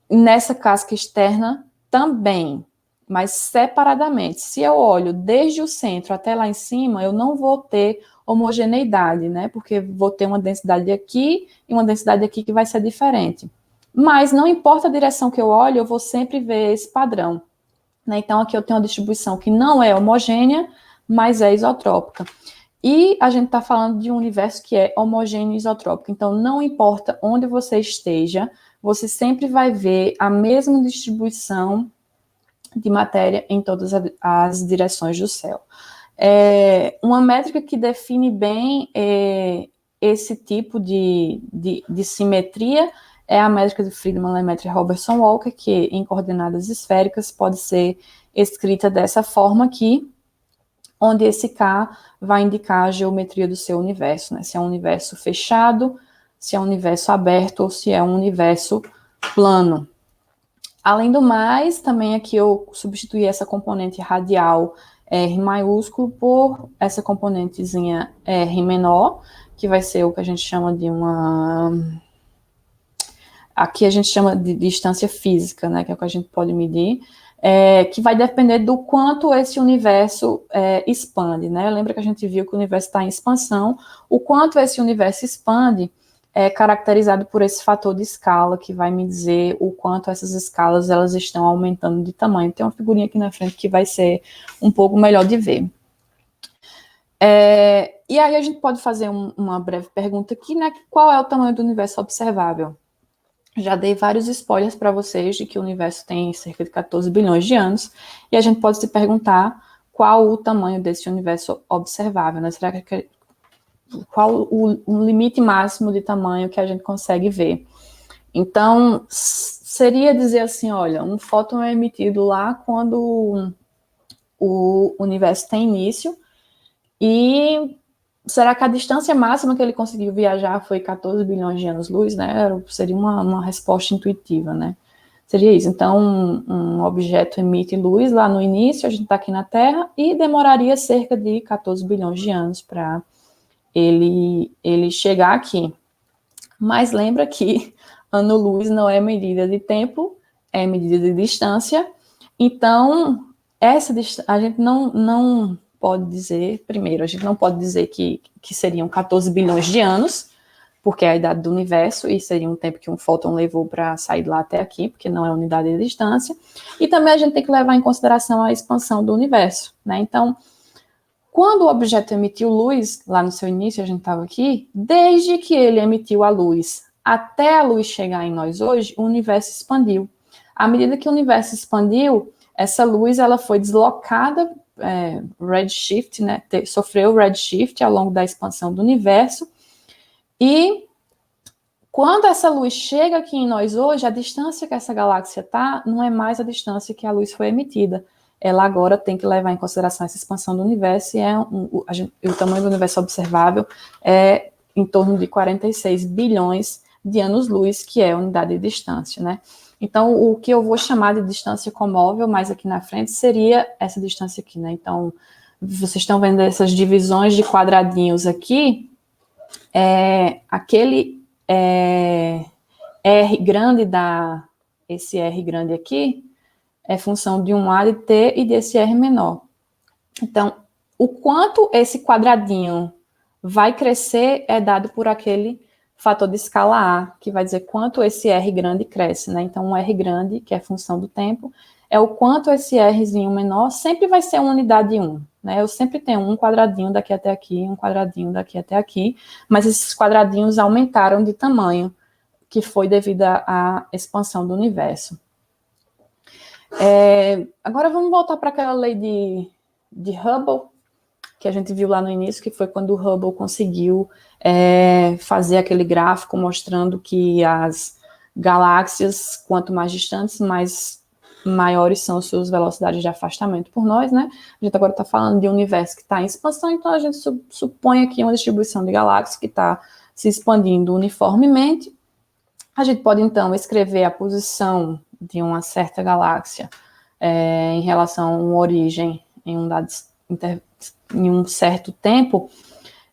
nessa casca externa também, mas separadamente. Se eu olho desde o centro até lá em cima, eu não vou ter homogeneidade, né? Porque vou ter uma densidade aqui e uma densidade aqui que vai ser diferente. Mas não importa a direção que eu olho, eu vou sempre ver esse padrão, né? Então, aqui eu tenho uma distribuição que não é homogênea, mas é isotrópica. E a gente está falando de um universo que é homogêneo e isotrópico. Então, não importa onde você esteja, você sempre vai ver a mesma distribuição de matéria em todas as direções do céu. Uma métrica que define bem esse tipo de simetria é a métrica de Friedmann, Lemaitre e Robertson Walker, que em coordenadas esféricas pode ser escrita dessa forma aqui, onde esse K vai indicar a geometria do seu universo, né? Se é um universo fechado, se é um universo aberto ou se é um universo plano. Além do mais, também aqui eu substituí essa componente radial R maiúsculo por essa componentezinha R menor, que vai ser o que a gente chama de uma... Aqui a gente chama de distância física, né, que é o que a gente pode medir, que vai depender do quanto esse universo expande, né? Lembra que a gente viu que o universo está em expansão, o quanto esse universo expande é caracterizado por esse fator de escala, que vai me dizer o quanto essas escalas elas estão aumentando de tamanho. Tem uma figurinha aqui na frente que vai ser um pouco melhor de ver. E aí a gente pode fazer uma breve pergunta aqui, né? Qual é o tamanho do universo observável? Já dei vários spoilers para vocês de que o universo tem cerca de 14 bilhões de anos, e a gente pode se perguntar qual o tamanho desse universo observável, né? Será que qual o limite máximo de tamanho que a gente consegue ver? Então, seria dizer assim, olha, um fóton é emitido lá quando o universo tem início, e será que a distância máxima que ele conseguiu viajar foi 14 bilhões de anos-luz, né? Seria uma resposta intuitiva, né? Seria isso. Então, um objeto emite luz lá no início, a gente está aqui na Terra, e demoraria cerca de 14 bilhões de anos para ele chegar aqui. Mas lembra que ano-luz não é medida de tempo, é medida de distância. Então, a gente não pode dizer, primeiro, a gente não pode dizer que seriam 14 bilhões de anos, porque é a idade do universo, e seria um tempo que um fóton levou para sair de lá até aqui, porque não é unidade de distância. E também a gente tem que levar em consideração a expansão do universo, né? Então, quando o objeto emitiu luz, lá no seu início, a gente estava aqui, desde que ele emitiu a luz até a luz chegar em nós hoje, o universo expandiu. À medida que o universo expandiu, essa luz ela foi deslocada, redshift, né, sofreu redshift ao longo da expansão do universo, e quando essa luz chega aqui em nós hoje, a distância que essa galáxia está não é mais a distância que a luz foi emitida. Ela agora tem que levar em consideração essa expansão do universo, e o tamanho do universo observável é em torno de 46 bilhões de anos-luz, que é a unidade de distância, né? Então, o que eu vou chamar de distância comóvel, mais aqui na frente, seria essa distância aqui, né? Então, vocês estão vendo essas divisões de quadradinhos aqui, aquele R grande esse R grande aqui, é função de um A de T e desse R menor. Então, o quanto esse quadradinho vai crescer é dado por aquele fator de escala A, que vai dizer quanto esse R grande cresce, né? Então, um R grande, que é função do tempo, é o quanto esse Rzinho menor sempre vai ser uma unidade de 1, né? Eu sempre tenho um quadradinho daqui até aqui, um quadradinho daqui até aqui, mas esses quadradinhos aumentaram de tamanho, que foi devido à expansão do universo. Agora vamos voltar para aquela lei de Hubble, que a gente viu lá no início, que foi quando o Hubble conseguiu fazer aquele gráfico mostrando que as galáxias, quanto mais distantes, maiores são as suas velocidades de afastamento por nós, né? A gente agora está falando de um universo que está em expansão, então a gente supõe aqui uma distribuição de galáxias que está se expandindo uniformemente. A gente pode, então, escrever a posição de uma certa galáxia em relação a uma origem em um certo tempo,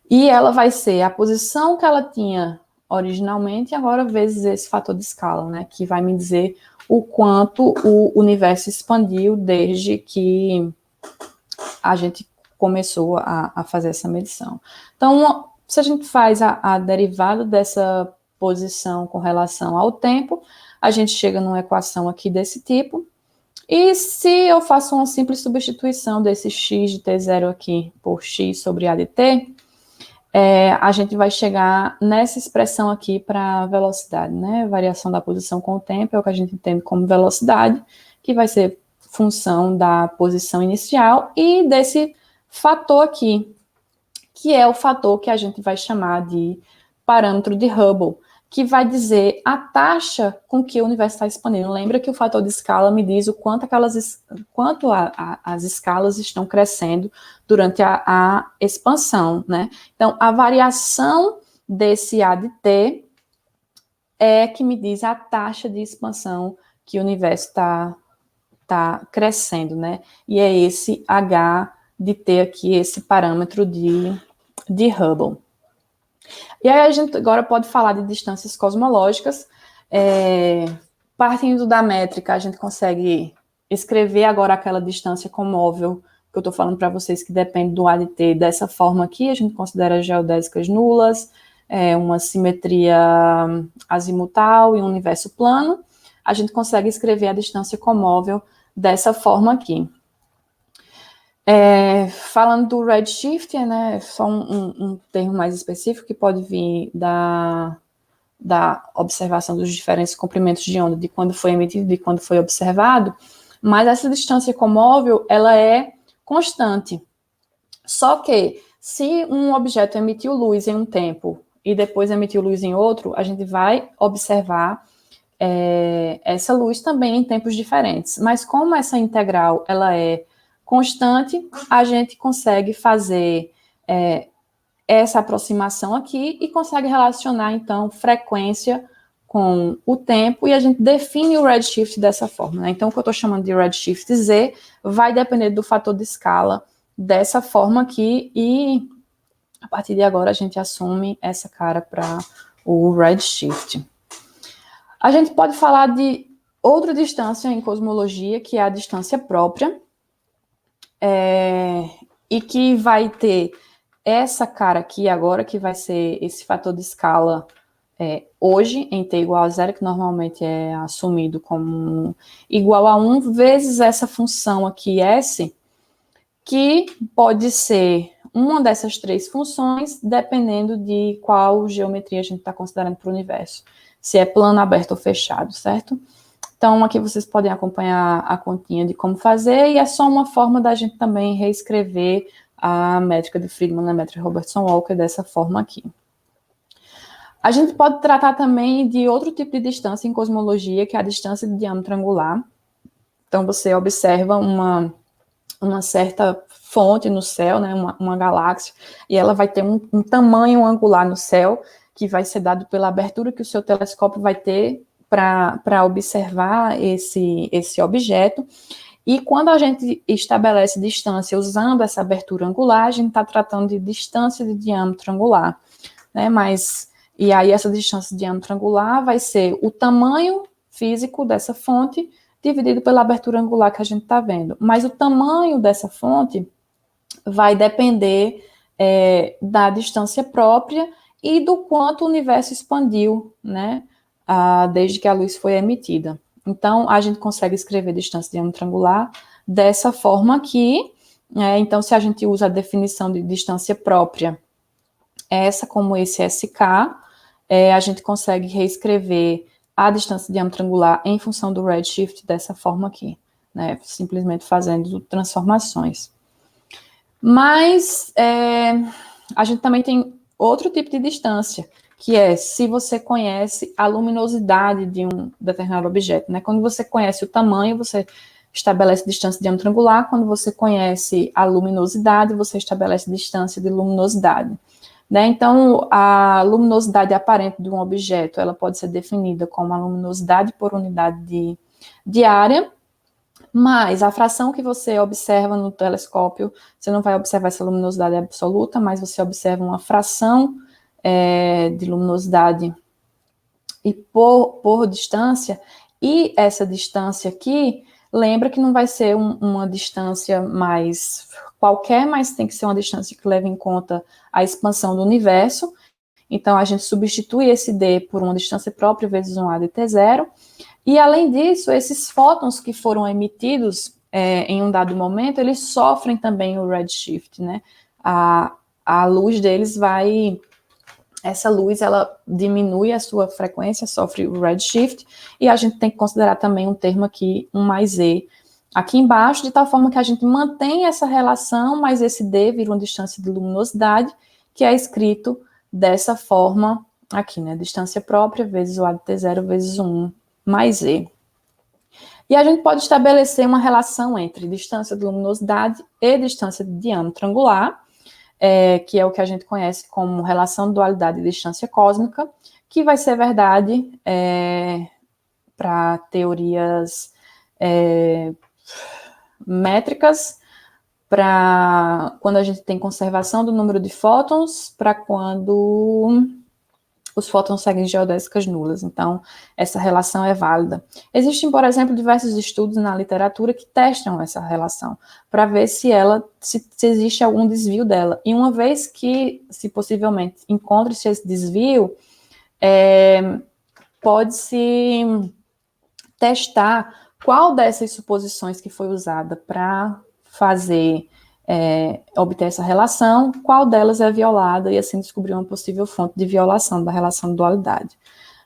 e ela vai ser a posição que ela tinha originalmente, agora vezes esse fator de escala, né, que vai me dizer o quanto o universo expandiu desde que a gente começou a fazer essa medição. Então, se a gente faz a derivada dessa posição com relação ao tempo, a gente chega numa equação aqui desse tipo, e se eu faço uma simples substituição desse x de t0 aqui por x sobre a de t, a gente vai chegar nessa expressão aqui para velocidade, né? Variação da posição com o tempo é o que a gente entende como velocidade, que vai ser função da posição inicial e desse fator aqui, que é o fator que a gente vai chamar de parâmetro de Hubble, que vai dizer a taxa com que o universo está expandindo. Lembra que o fator de escala me diz o quanto as escalas estão crescendo durante a expansão, né? Então, a variação desse A de t é que me diz a taxa de expansão que o universo está crescendo, né? E é esse H de t aqui, esse parâmetro de Hubble. E aí a gente agora pode falar de distâncias cosmológicas. Partindo da métrica, a gente consegue escrever agora aquela distância com móvel que eu estou falando para vocês, que depende do A de t, dessa forma aqui. A gente considera geodésicas nulas, uma simetria azimutal e um universo plano. A gente consegue escrever a distância com móvel dessa forma aqui. Falando do redshift, né, só um termo mais específico que pode vir da observação dos diferentes comprimentos de onda, de quando foi emitido, de quando foi observado, mas essa distância com móvel, ela é constante. Só que, se um objeto emitiu luz em um tempo e depois emitiu luz em outro, a gente vai observar essa luz também em tempos diferentes. Mas como essa integral, ela é constante, a gente consegue fazer essa aproximação aqui e consegue relacionar, então, frequência com o tempo, e a gente define o redshift dessa forma, né? Então, o que eu estou chamando de redshift Z vai depender do fator de escala dessa forma aqui, e a partir de agora a gente assume essa cara para o redshift. A gente pode falar de outra distância em cosmologia, que é a distância própria, e que vai ter essa cara aqui agora, que vai ser esse fator de escala hoje, em t igual a 0, que normalmente é assumido como igual a 1, vezes essa função aqui, s, que pode ser uma dessas três funções, dependendo de qual geometria a gente está considerando para o universo. Se é plano, aberto ou fechado, certo? Então, aqui vocês podem acompanhar a continha de como fazer, e é só uma forma da gente também reescrever a métrica de Friedmann na métrica Robertson-Walker dessa forma aqui. A gente pode tratar também de outro tipo de distância em cosmologia, que é a distância de diâmetro angular. Então, você observa uma certa fonte no céu, né, uma galáxia, e ela vai ter um tamanho angular no céu, que vai ser dado pela abertura que o seu telescópio vai ter para observar esse objeto. E quando a gente estabelece distância usando essa abertura angular, a gente está tratando de distância de diâmetro angular, né? E aí essa distância de diâmetro angular vai ser o tamanho físico dessa fonte dividido pela abertura angular que a gente está vendo. Mas o tamanho dessa fonte vai depender da distância própria e do quanto o universo expandiu, né? Desde que a luz foi emitida. Então, a gente consegue escrever distância de diâmetro angular dessa forma aqui. Então, se a gente usa a definição de distância própria, essa como esse SK, a gente consegue reescrever a distância de diâmetro angular em função do redshift dessa forma aqui, né? Simplesmente fazendo transformações. Mas a gente também tem outro tipo de distância, que é se você conhece a luminosidade de um determinado objeto, né? Quando você conhece o tamanho, você estabelece distância de diâmetro angular. Quando você conhece a luminosidade, você estabelece distância de luminosidade, né? Então, a luminosidade aparente de um objeto, ela pode ser definida como a luminosidade por unidade de área, mas a fração que você observa no telescópio, você não vai observar essa luminosidade absoluta, mas você observa uma fração de luminosidade e por distância, e essa distância aqui, lembra que não vai ser uma distância mais qualquer, mas tem que ser uma distância que leve em conta a expansão do universo. Então, a gente substitui esse D por uma distância própria vezes um AdT0, e além disso, esses fótons que foram emitidos em um dado momento, eles sofrem também o redshift, né? A luz deles essa luz, ela diminui a sua frequência, sofre o redshift, e a gente tem que considerar também um termo aqui, um mais E, aqui embaixo, de tal forma que a gente mantém essa relação, mas esse D vira uma distância de luminosidade, que é escrito dessa forma aqui, né? Distância própria vezes o AdT0 vezes 1 mais E. E a gente pode estabelecer uma relação entre distância de luminosidade e distância de diâmetro angular, que é o que a gente conhece como relação de dualidade de distância cósmica, que vai ser verdade para teorias métricas, para quando a gente tem conservação do número de fótons, para quando os fótons seguem geodésicas nulas. Então, essa relação é válida. Existem, por exemplo, diversos estudos na literatura que testam essa relação, para ver se existe algum desvio dela. E uma vez que, se possivelmente, encontre-se esse desvio, pode-se testar qual dessas suposições que foi usada para obter essa relação, qual delas é violada, e assim descobrir uma possível fonte de violação da relação de dualidade.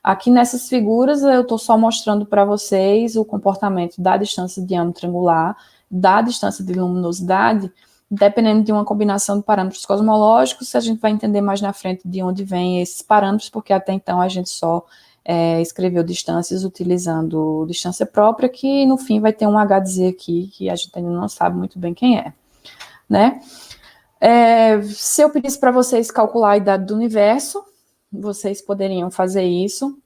Aqui nessas figuras eu estou só mostrando para vocês o comportamento da distância de diâmetro angular, da distância de luminosidade, dependendo de uma combinação de parâmetros cosmológicos. A gente vai entender mais na frente de onde vêm esses parâmetros, porque até então a gente só escreveu distâncias utilizando distância própria, que no fim vai ter um HZ aqui, que a gente ainda não sabe muito bem quem é, né? Se eu pedisse para vocês calcular a idade do universo, vocês poderiam fazer isso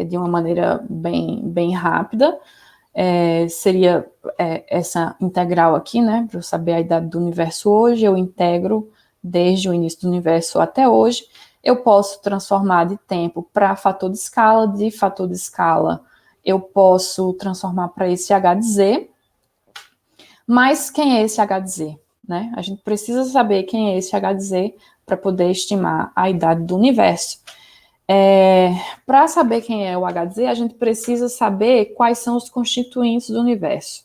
de uma maneira bem rápida. Seria essa integral aqui, né? Para eu saber a idade do universo hoje, eu integro desde o início do universo até hoje. Eu posso transformar de tempo para fator de escala, de fator de escala eu posso transformar para esse H de Z. Mas quem é esse H de Z? Né? A gente precisa saber quem é esse H de Z para poder estimar a idade do universo. Para saber quem é o H de Z, a gente precisa saber quais são os constituintes do universo.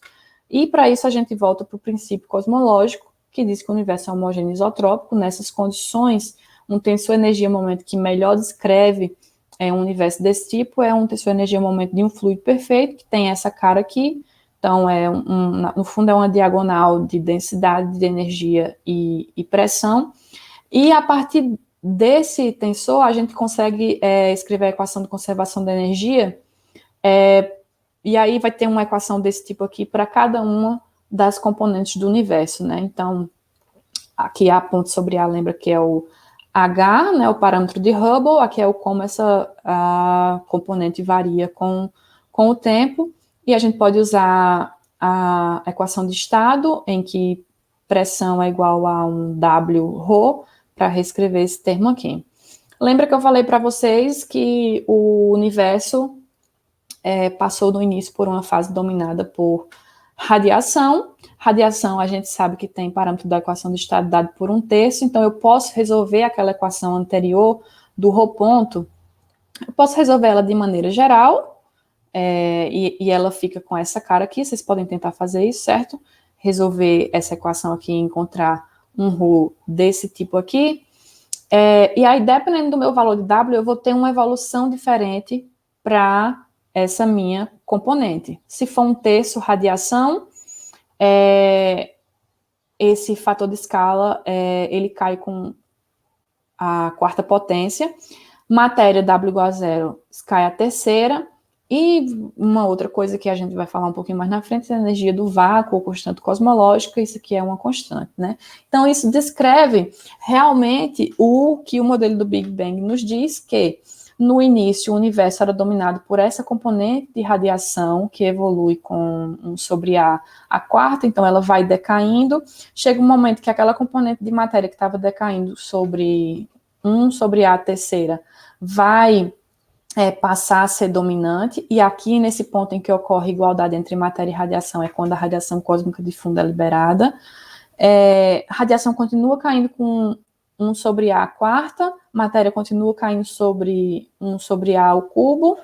E para isso a gente volta para o princípio cosmológico, que diz que o universo é homogêneo isotrópico. Nessas condições, um tensor energia-momento que melhor descreve um universo desse tipo é um tensor energia-momento de um fluido perfeito, que tem essa cara aqui. Então, no fundo, é uma diagonal de densidade de energia e pressão. E a partir desse tensor, a gente consegue escrever a equação de conservação da energia. E aí vai ter uma equação desse tipo aqui para cada uma das componentes do universo, né? Então, aqui a ponto sobre A, lembra que é o H, né, o parâmetro de Hubble. Aqui é como essa componente varia com o tempo. E a gente pode usar a equação de estado, em que pressão é igual a um W ρ, para reescrever esse termo aqui. Lembra que eu falei para vocês que o universo passou no início por uma fase dominada por radiação. Radiação, a gente sabe que tem parâmetro da equação de estado dado por 1/3, então eu posso resolver aquela equação anterior do ρ ponto, eu posso resolver ela de maneira geral, e ela fica com essa cara aqui. Vocês podem tentar fazer isso, certo? Resolver essa equação aqui e encontrar um ρ desse tipo aqui. E aí, dependendo do meu valor de W, eu vou ter uma evolução diferente para essa minha componente. Se for 1/3 radiação, esse fator de escala, ele cai com a 4ª potência. Matéria W igual a 0 cai a 3ª. E uma outra coisa que a gente vai falar um pouquinho mais na frente é a energia do vácuo, ou constante cosmológica. Isso aqui é uma constante, né? Então, isso descreve realmente o que o modelo do Big Bang nos diz, que no início o universo era dominado por essa componente de radiação, que evolui com 1/A², então ela vai decaindo. Chega um momento que aquela componente de matéria que estava decaindo sobre 1/A³ vai passar a ser dominante, e aqui nesse ponto em que ocorre igualdade entre matéria e radiação é quando a radiação cósmica de fundo é liberada. A radiação continua caindo com 1/A², matéria continua caindo sobre 1/A²,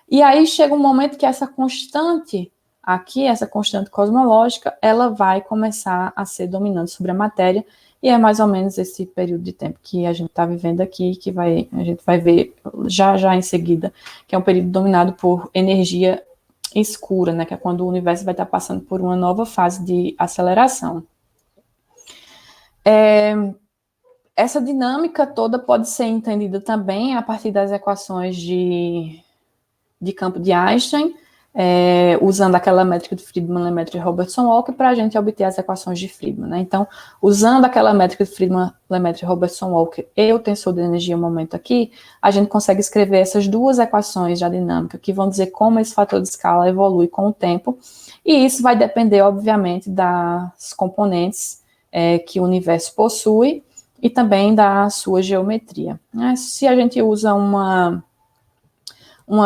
e aí chega um momento que essa constante aqui, essa constante cosmológica, ela vai começar a ser dominante sobre a matéria, e é mais ou menos esse período de tempo que a gente está vivendo aqui, que a gente vai ver já em seguida, que é um período dominado por energia escura, né, que é quando o universo vai estar passando por uma nova fase de aceleração. Essa dinâmica toda pode ser entendida também a partir das equações de campo de Einstein, usando aquela métrica de Friedmann, Lemaitre e Robertson-Walker para a gente obter as equações de Friedmann, né? Então, usando aquela métrica de Friedmann, Lemaitre e Robertson-Walker e o tensor de energia momento aqui, a gente consegue escrever essas duas equações da dinâmica, que vão dizer como esse fator de escala evolui com o tempo, e isso vai depender, obviamente, das componentes que o universo possui e também da sua geometria. Se a gente usa uma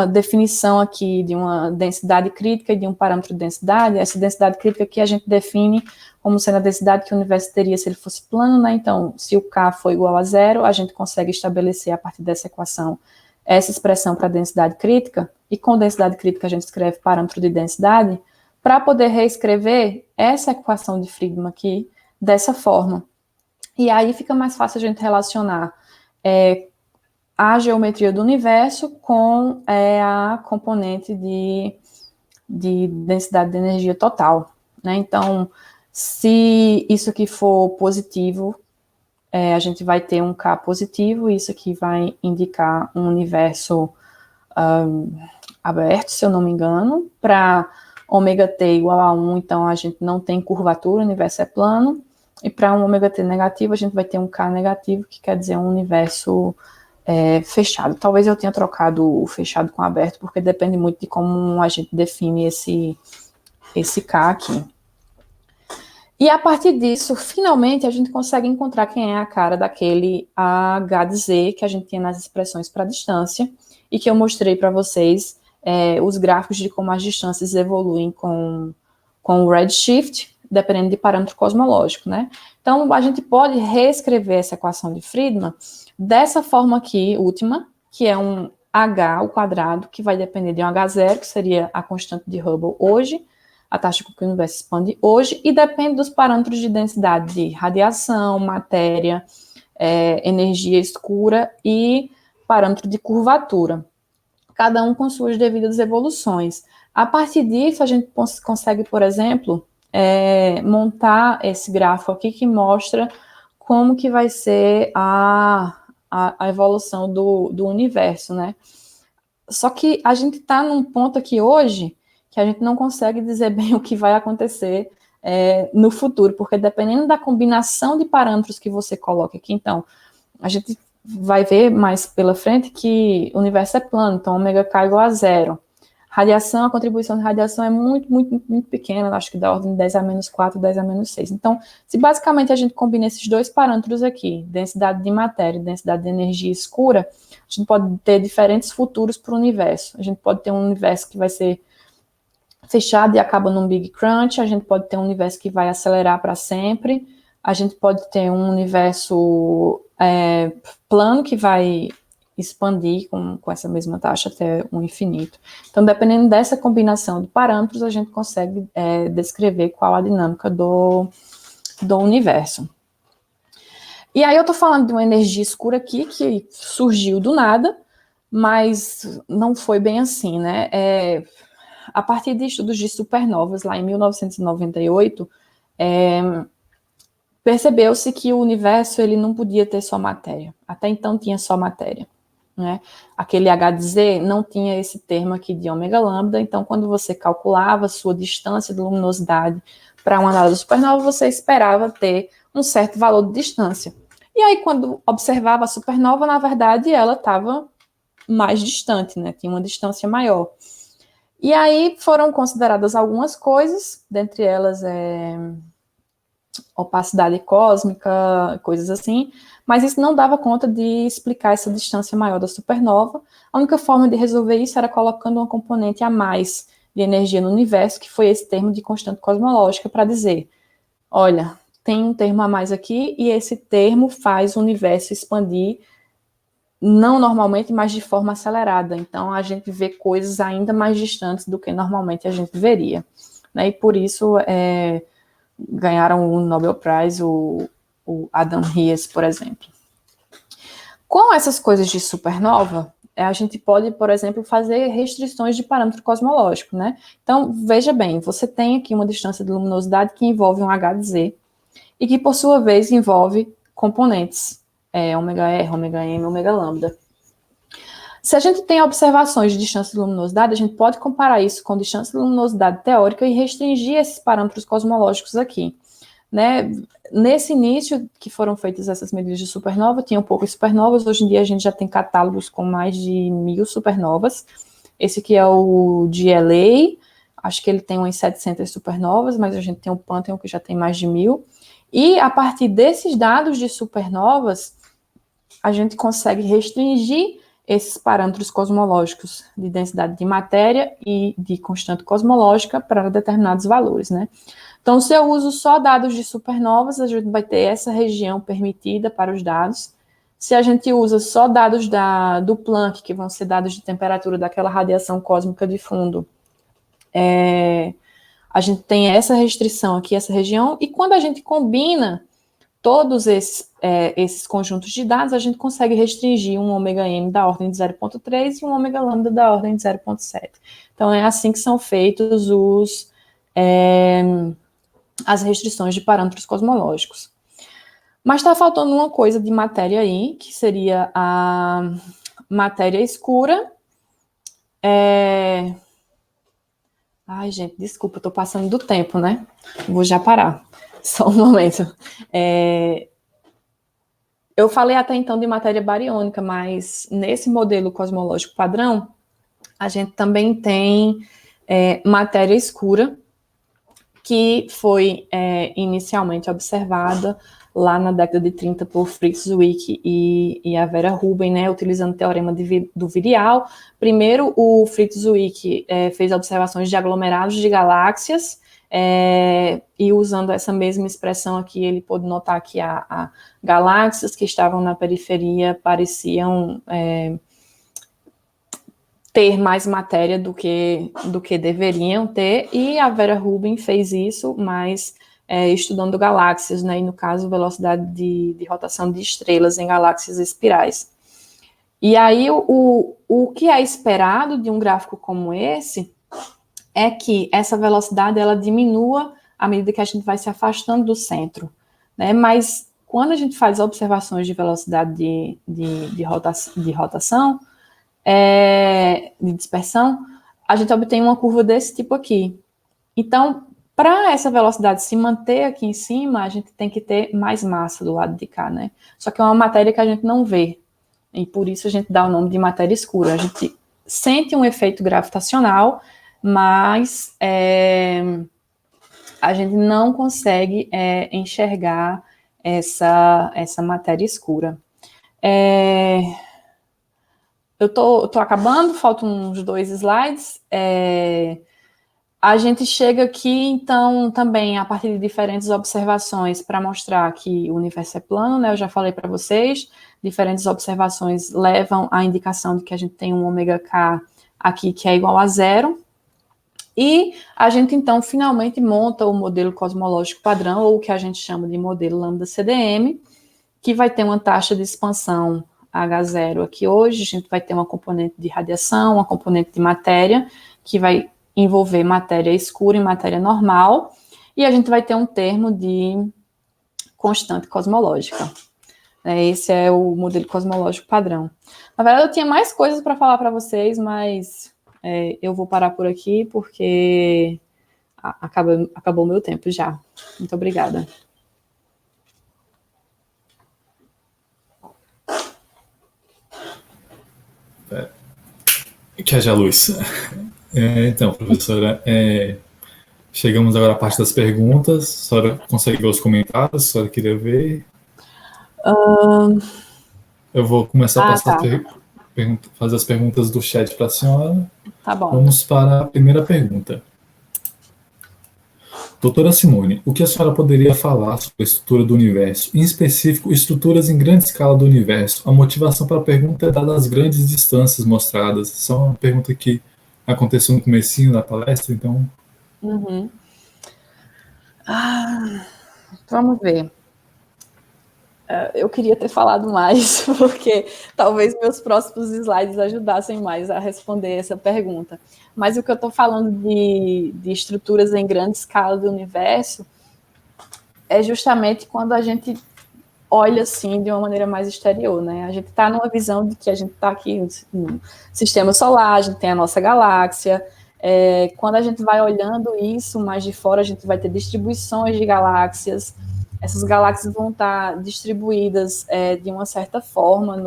definição aqui de uma densidade crítica e de um parâmetro de densidade, essa densidade crítica aqui a gente define como sendo a densidade que o universo teria se ele fosse plano, né? Então, se o K for igual a 0, a gente consegue estabelecer a partir dessa equação essa expressão para densidade crítica, e com densidade crítica a gente escreve parâmetro de densidade, para poder reescrever essa equação de Friedmann aqui dessa forma. E aí fica mais fácil a gente relacionar a geometria do universo com a componente de densidade de energia total, né? Então, se isso aqui for positivo, a gente vai ter um K positivo, e isso aqui vai indicar um universo aberto, se eu não me engano. Para ômega t igual a 1, então a gente não tem curvatura, o universo é plano, e para um ômega t negativo, a gente vai ter um K negativo, que quer dizer um universo fechado. Talvez eu tenha trocado o fechado com aberto, porque depende muito de como a gente define esse K aqui. E a partir disso, finalmente, a gente consegue encontrar quem é a cara daquele H de Z que a gente tinha nas expressões para distância, e que eu mostrei para vocês os gráficos de como as distâncias evoluem com o redshift, dependendo de parâmetro cosmológico, né? Então, a gente pode reescrever essa equação de Friedmann dessa forma aqui, última, que é um H ao quadrado, que vai depender de um H0, que seria a constante de Hubble hoje, a taxa com que o universo expande hoje, e depende dos parâmetros de densidade de radiação, matéria, energia escura e parâmetro de curvatura, cada um com suas devidas evoluções. A partir disso, a gente consegue, por exemplo, montar esse gráfico aqui que mostra como que vai ser a evolução do universo, né? Só que a gente está num ponto aqui hoje que a gente não consegue dizer bem o que vai acontecer no futuro, porque dependendo da combinação de parâmetros que você coloca aqui, então, a gente vai ver mais pela frente que o universo é plano, então ômega k igual a 0. Radiação, a contribuição de radiação é muito, muito, muito pequena, acho que da ordem de 10 a menos 4, 10 a menos 6. Então, se basicamente a gente combina esses dois parâmetros aqui, densidade de matéria e densidade de energia escura, a gente pode ter diferentes futuros para o universo. A gente pode ter um universo que vai ser fechado e acaba num Big Crunch, a gente pode ter um universo que vai acelerar para sempre, a gente pode ter um universo plano que vai expandir com essa mesma taxa até o infinito. Então, dependendo dessa combinação de parâmetros, a gente consegue descrever qual a dinâmica do universo. E aí eu estou falando de uma energia escura aqui que surgiu do nada, mas não foi bem assim, né? A partir de estudos de supernovas, lá em 1998, percebeu-se que o universo ele não podia ter só matéria. Até então tinha só matéria. Né? Aquele H de Z não tinha esse termo aqui de ômega lambda, então quando você calculava a sua distância de luminosidade para uma dada supernova, você esperava ter um certo valor de distância. E aí, quando observava a supernova, na verdade, ela estava mais distante, né? Tinha uma distância maior. E aí foram consideradas algumas coisas, dentre elas opacidade cósmica, coisas assim, mas isso não dava conta de explicar essa distância maior da supernova. A única forma de resolver isso era colocando uma componente a mais de energia no universo, que foi esse termo de constante cosmológica, para dizer, olha, tem um termo a mais aqui, e esse termo faz o universo expandir, não normalmente, mas de forma acelerada. Então, a gente vê coisas ainda mais distantes do que normalmente a gente veria. Né? E por isso, ganharam o Nobel Prize, o Adam Ries, por exemplo. Com essas coisas de supernova, a gente pode, por exemplo, fazer restrições de parâmetro cosmológico, né? Então, veja bem, você tem aqui uma distância de luminosidade que envolve um H de Z e que, por sua vez, envolve componentes, ômega R, ômega M, ômega lambda. Se a gente tem observações de distância de luminosidade, a gente pode comparar isso com distância de luminosidade teórica e restringir esses parâmetros cosmológicos aqui. Né? Nesse início que foram feitas essas medidas de supernova, tinham poucas supernovas, hoje em dia a gente já tem catálogos com mais de 1.000 supernovas. Esse aqui é o de LA, acho que ele tem umas 700 supernovas, mas a gente tem o Pantheon que já tem mais de 1.000. E a partir desses dados de supernovas, a gente consegue restringir esses parâmetros cosmológicos de densidade de matéria e de constante cosmológica para determinados valores, né? Então, se eu uso só dados de supernovas, a gente vai ter essa região permitida para os dados. Se a gente usa só dados do Planck, que vão ser dados de temperatura daquela radiação cósmica de fundo, a gente tem essa restrição aqui, essa região, e quando a gente combina todos esses conjuntos de dados, a gente consegue restringir um ômega M da ordem de 0,3 e um ômega lambda da ordem de 0,7. Então, é assim que são feitos as restrições de parâmetros cosmológicos. Mas está faltando uma coisa de matéria aí, que seria a matéria escura. Ai, gente, desculpa, eu estou passando do tempo, né? Vou já parar. Só um momento. Eu falei até então de matéria bariônica, mas nesse modelo cosmológico padrão, a gente também tem matéria escura, que foi inicialmente observada lá na década de 30 por Fritz Zwick e a Vera Rubin, né, utilizando o teorema do virial. Primeiro, o Fritz Zwick fez observações de aglomerados de galáxias, e usando essa mesma expressão aqui, ele pôde notar que a galáxias que estavam na periferia pareciam ter mais matéria do que deveriam ter, e a Vera Rubin fez isso, mas estudando galáxias, né, e no caso, velocidade de rotação de estrelas em galáxias espirais. E aí, o que é esperado de um gráfico como esse é que essa velocidade ela diminua à medida que a gente vai se afastando do centro, né? Mas quando a gente faz observações de velocidade de rotação, de dispersão, a gente obtém uma curva desse tipo aqui. Então, para essa velocidade se manter aqui em cima, a gente tem que ter mais massa do lado de cá, né? Só que é uma matéria que a gente não vê, e por isso a gente dá o nome de matéria escura. A gente sente um efeito gravitacional, mas a gente não consegue enxergar essa matéria escura. Eu tô acabando, faltam uns 2 slides. A gente chega aqui, então, também a partir de diferentes observações para mostrar que o universo é plano, né? Eu já falei para vocês, diferentes observações levam à indicação de que a gente tem um ômega K aqui que é igual a 0. E a gente, então, finalmente monta o modelo cosmológico padrão, ou o que a gente chama de modelo lambda CDM, que vai ter uma taxa de expansão H0 aqui hoje, a gente vai ter uma componente de radiação, uma componente de matéria, que vai envolver matéria escura e matéria normal, e a gente vai ter um termo de constante cosmológica. Esse é o modelo cosmológico padrão. Na verdade, eu tinha mais coisas para falar para vocês, mas eu vou parar por aqui, porque acabou o meu tempo já. Muito obrigada. Que haja luz. Então, professora, chegamos agora à parte das perguntas. A senhora consegue ver os comentários? A senhora queria ver? Eu vou começar a passar fazer as perguntas do chat para a senhora. Tá bom. Vamos para a primeira pergunta. Doutora Simone, o que a senhora poderia falar sobre a estrutura do universo, em específico, estruturas em grande escala do universo? A motivação para a pergunta é dada às grandes distâncias mostradas. Essa é uma pergunta que aconteceu no comecinho da palestra, então... Uhum. Vamos ver. Eu queria ter falado mais, porque talvez meus próximos slides ajudassem mais a responder essa pergunta. Mas o que eu estou falando de estruturas em grande escala do universo é justamente quando a gente olha assim de uma maneira mais exterior, né? A gente está numa visão de que a gente está aqui no sistema solar, a gente tem a nossa galáxia. Quando a gente vai olhando isso mais de fora, a gente vai ter distribuições de galáxias. Essas galáxias vão estar distribuídas de uma certa forma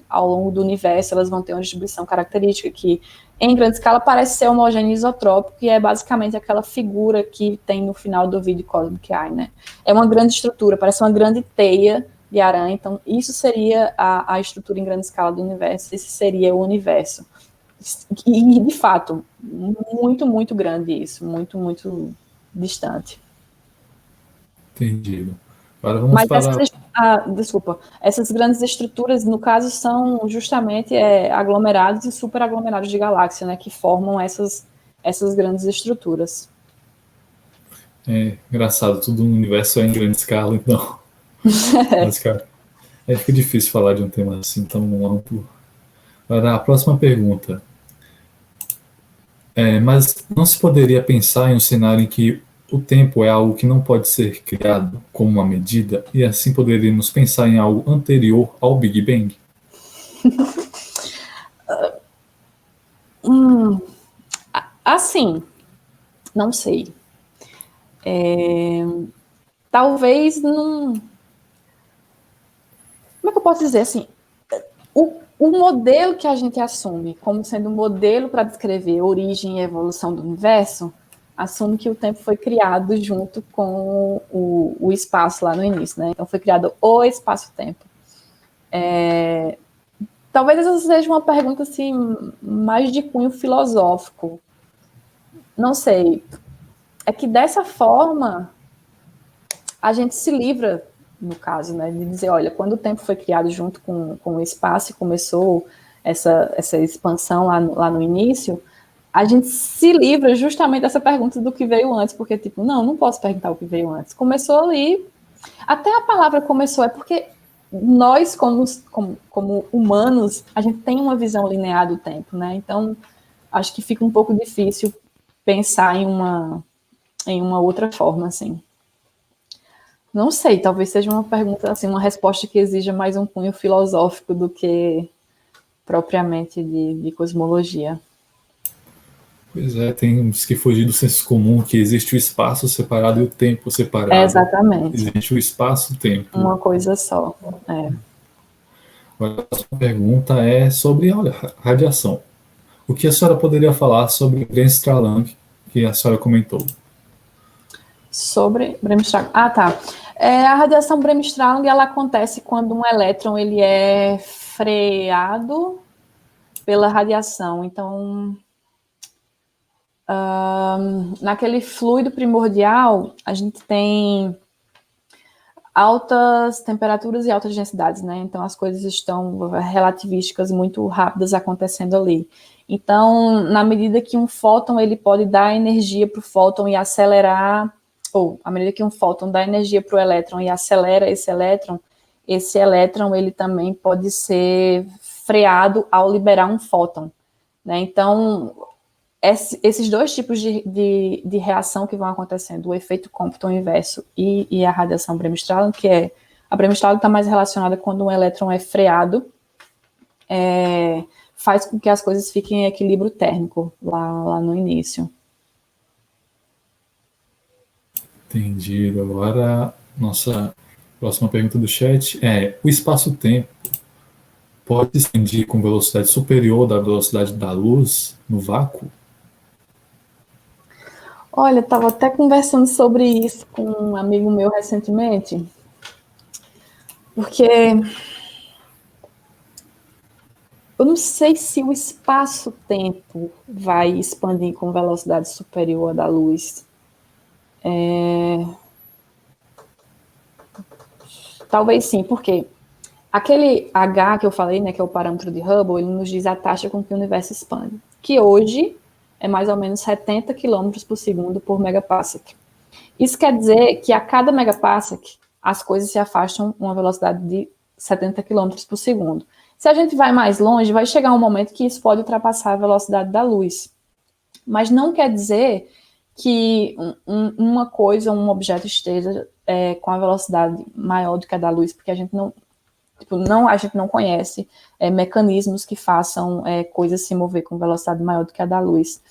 ao longo do universo, elas vão ter uma distribuição característica que, em grande escala, parece ser homogêneo e isotrópico, e é basicamente aquela figura que tem no final do vídeo Cosmic Eye, né? É uma grande estrutura, parece uma grande teia de aranha, então isso seria a estrutura em grande escala do universo, esse seria o universo. E, de fato, muito, muito grande isso, muito, muito distante. Entendido. Agora vamos essas grandes estruturas, no caso, são justamente aglomerados e superaglomerados de galáxia, né, que formam essas grandes estruturas. Engraçado, tudo no universo é em grande escala, então... Fica difícil falar de um tema assim tão amplo. Agora, a próxima pergunta. Mas não se poderia pensar em um cenário em que o tempo é algo que não pode ser criado como uma medida, e assim poderíamos pensar em algo anterior ao Big Bang? Assim, não sei. Talvez não... Como é que eu posso dizer assim? O modelo que a gente assume como sendo um modelo para descrever a origem e a evolução do universo assume que o tempo foi criado junto com o espaço lá no início, né? Então foi criado o espaço-tempo. Talvez essa seja uma pergunta assim, mais de cunho filosófico. Não sei. É que dessa forma a gente se livra, no caso, né, de dizer, olha, quando o tempo foi criado junto com o espaço e começou essa expansão lá no início, a gente se livra justamente dessa pergunta do que veio antes, porque, tipo, não posso perguntar o que veio antes. Começou ali, até a palavra começou, é porque nós, como humanos, a gente tem uma visão linear do tempo, né? Então, acho que fica um pouco difícil pensar em uma outra forma, assim. Não sei, talvez seja uma pergunta, assim, uma resposta que exija mais um cunho filosófico do que propriamente de cosmologia. Pois temos que fugir do senso comum que existe o espaço separado e o tempo separado. Exatamente. Existe o espaço e o tempo. Uma coisa só. Agora, a próxima pergunta é sobre radiação. O que a senhora poderia falar sobre o Bremsstrahlung que a senhora comentou? Sobre Bremsstrahlung. Tá. A radiação Bremsstrahlung, ela acontece quando um elétron ele é freado pela radiação. Então, naquele fluido primordial, a gente tem altas temperaturas e altas densidades, né? Então, as coisas estão relativísticas muito rápidas acontecendo ali. Então, na medida que um fóton ele pode dar energia para o fóton e acelerar, ou à medida que um fóton dá energia para o elétron e acelera esse elétron, esse elétron ele também pode ser freado ao liberar um fóton, né? Então, esses dois tipos de reação que vão acontecendo, o efeito Compton inverso e a radiação Bremsstrahlung, que a Bremsstrahlung está mais relacionada quando um elétron é freado, faz com que as coisas fiquem em equilíbrio térmico lá no início. Entendido. Agora, nossa próxima pergunta do chat é: o espaço-tempo pode se expandir com velocidade superior da velocidade da luz no vácuo? Olha, estava até conversando sobre isso com um amigo meu recentemente, porque eu não sei se o espaço-tempo vai expandir com velocidade superior à da luz. Talvez sim, porque aquele H que eu falei, né, que é o parâmetro de Hubble, ele nos diz a taxa com que o universo expande, que hoje é mais ou menos 70 km por segundo por megaparsec. Isso quer dizer que a cada megaparsec as coisas se afastam a uma velocidade de 70 km por segundo. Se a gente vai mais longe, vai chegar um momento que isso pode ultrapassar a velocidade da luz. Mas não quer dizer que uma coisa, um objeto esteja com a velocidade maior do que a da luz, porque a gente não conhece mecanismos que façam coisas se mover com velocidade maior do que a da luz.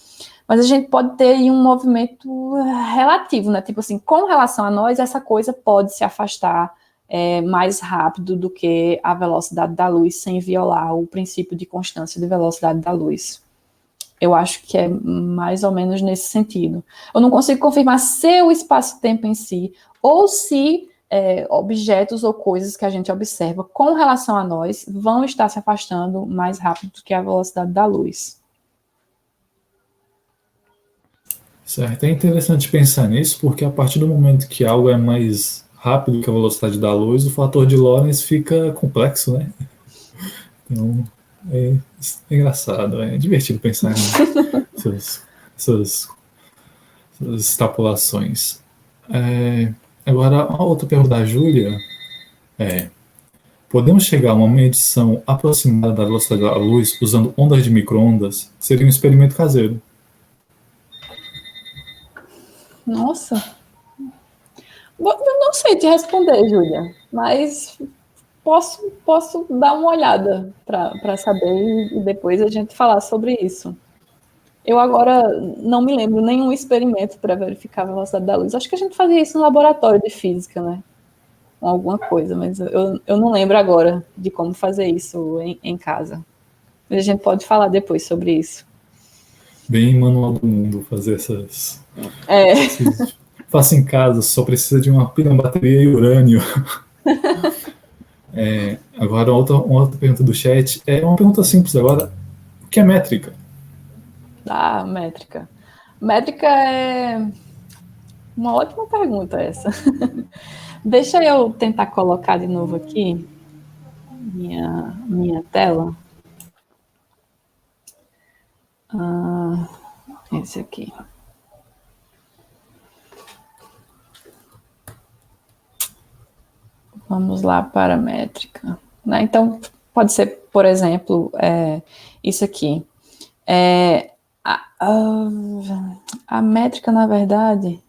Mas a gente pode ter aí um movimento relativo, né? Tipo assim, com relação a nós, essa coisa pode se afastar mais rápido do que a velocidade da luz, sem violar o princípio de constância de velocidade da luz. Eu acho que é mais ou menos nesse sentido. Eu não consigo confirmar se o espaço-tempo em si, ou se objetos ou coisas que a gente observa com relação a nós vão estar se afastando mais rápido do que a velocidade da luz. Certo. É interessante pensar nisso, porque a partir do momento que algo é mais rápido que a velocidade da luz, o fator de Lorentz fica complexo, né? Então, é engraçado, é divertido pensar suas extrapolações. Agora, a outra pergunta da Júlia é: podemos chegar a uma medição aproximada da velocidade da luz usando ondas de micro-ondas? Seria um experimento caseiro. Nossa, eu não sei te responder, Júlia, mas posso dar uma olhada para saber e depois a gente falar sobre isso. Eu agora não me lembro nenhum experimento para verificar a velocidade da luz. Acho que a gente fazia isso no laboratório de física, né? Com alguma coisa, mas eu não lembro agora de como fazer isso em casa. Mas a gente pode falar depois sobre isso. Bem manual do mundo fazer essas. É. Faça em casa, só precisa de uma pilha, uma bateria e urânio. Agora, uma outra pergunta do chat. É uma pergunta simples agora. O que é métrica? Métrica. Métrica é uma ótima pergunta essa. Deixa eu tentar colocar de novo aqui minha tela. Esse aqui. Vamos lá para a métrica. Né? Então, pode ser, por exemplo, isso aqui. A métrica, na verdade,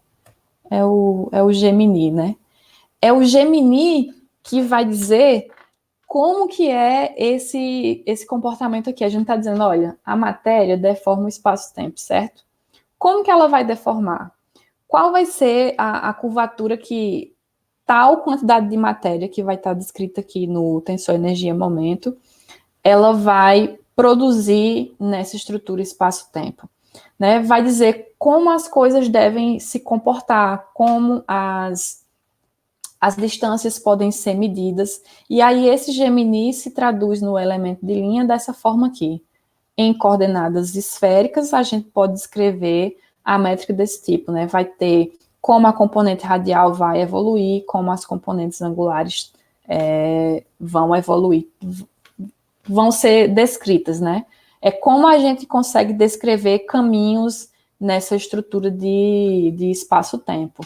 é o Gemini, né? É o Gemini que vai dizer como que é esse comportamento aqui. A gente está dizendo, olha, a matéria deforma o espaço-tempo, certo? Como que ela vai deformar? Qual vai ser a curvatura que tal quantidade de matéria que vai estar descrita aqui no tensor energia-momento, ela vai produzir nessa estrutura espaço-tempo? Né? Vai dizer como as coisas devem se comportar, como as distâncias podem ser medidas, e aí esse Gemini se traduz no elemento de linha dessa forma aqui. Em coordenadas esféricas, a gente pode escrever a métrica desse tipo, né? Vai ter como a componente radial vai evoluir, como as componentes angulares vão evoluir, vão ser descritas, né? É como a gente consegue descrever caminhos nessa estrutura de espaço-tempo.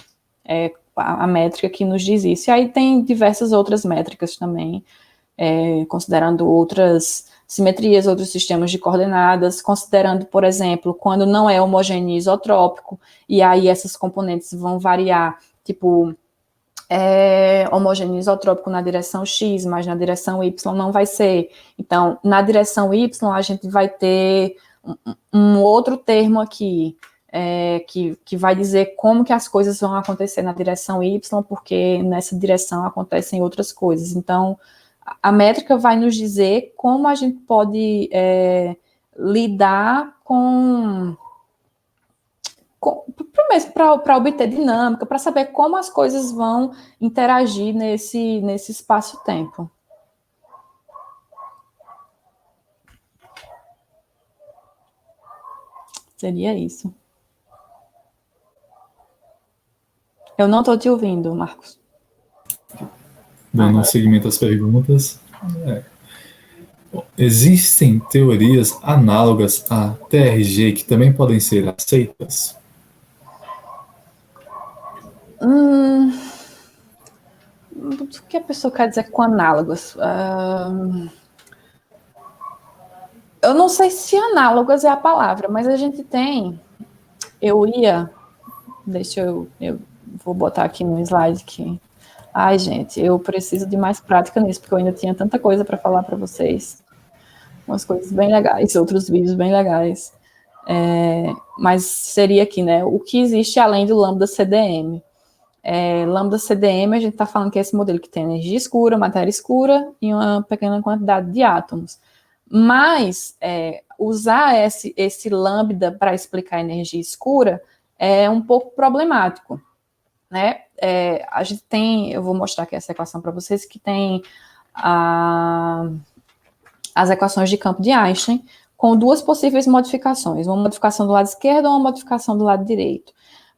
a métrica que nos diz isso. E aí tem diversas outras métricas também, considerando outras simetrias, outros sistemas de coordenadas, considerando, por exemplo, quando não é homogêneo e isotrópico, e aí essas componentes vão variar, tipo, homogêneo isotrópico na direção X, mas na direção Y não vai ser. Então, na direção Y, a gente vai ter um outro termo aqui, que vai dizer como que as coisas vão acontecer na direção Y, porque nessa direção acontecem outras coisas. Então, a métrica vai nos dizer como a gente pode lidar para obter dinâmica, para saber como as coisas vão interagir nesse espaço-tempo. Seria isso. Eu não estou te ouvindo, Marcos. Dando seguimento às perguntas. Existem teorias análogas à TRG que também podem ser aceitas? O que a pessoa quer dizer com análogas? Eu não sei se análogas é a palavra, mas a gente tem... Deixa eu vou botar aqui no slide que... Ai, gente, eu preciso de mais prática nisso, porque eu ainda tinha tanta coisa para falar para vocês. Umas coisas bem legais, outros vídeos bem legais. Mas seria aqui, né? O que existe além do Lambda CDM? Lambda CDM, a gente está falando que é esse modelo que tem energia escura, matéria escura e uma pequena quantidade de átomos. Mas usar esse lambda para explicar a energia escura é um pouco problemático, né? A gente tem, eu vou mostrar aqui essa equação para vocês, que tem as equações de campo de Einstein, com duas possíveis modificações, uma modificação do lado esquerdo e uma modificação do lado direito.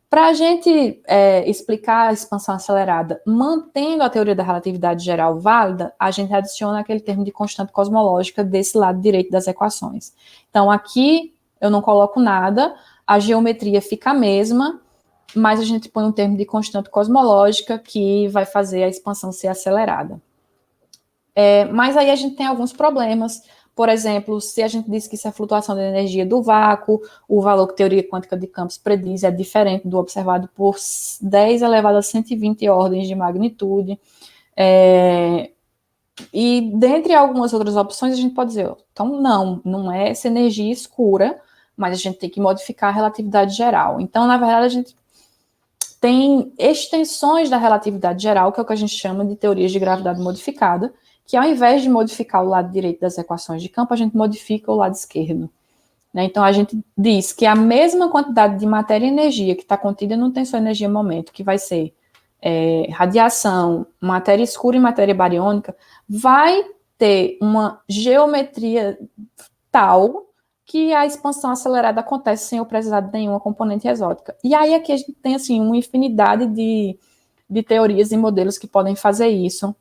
Para a gente explicar a expansão acelerada, mantendo a teoria da relatividade geral válida, a gente adiciona aquele termo de constante cosmológica desse lado direito das equações. Então, aqui eu não coloco nada, a geometria fica a mesma, mas a gente põe um termo de constante cosmológica que vai fazer a expansão ser acelerada. Mas aí a gente tem alguns problemas. Por exemplo, se a gente diz que isso é flutuação de energia do vácuo, o valor que a teoria quântica de campos prediz é diferente do observado por 10 elevado a 120 ordens de magnitude. E dentre algumas outras opções, a gente pode dizer, então não é essa energia escura, mas a gente tem que modificar a relatividade geral. Então, na verdade, a gente tem extensões da relatividade geral, que é o que a gente chama de teorias de gravidade modificada, que ao invés de modificar o lado direito das equações de campo, a gente modifica o lado esquerdo. Né? Então, a gente diz que a mesma quantidade de matéria e energia que está contida no tensor energia-momento, que vai ser radiação, matéria escura e matéria bariônica, vai ter uma geometria tal que a expansão acelerada acontece sem eu precisar de nenhuma componente exótica. E aí aqui a gente tem assim, uma infinidade de teorias e modelos que podem fazer isso.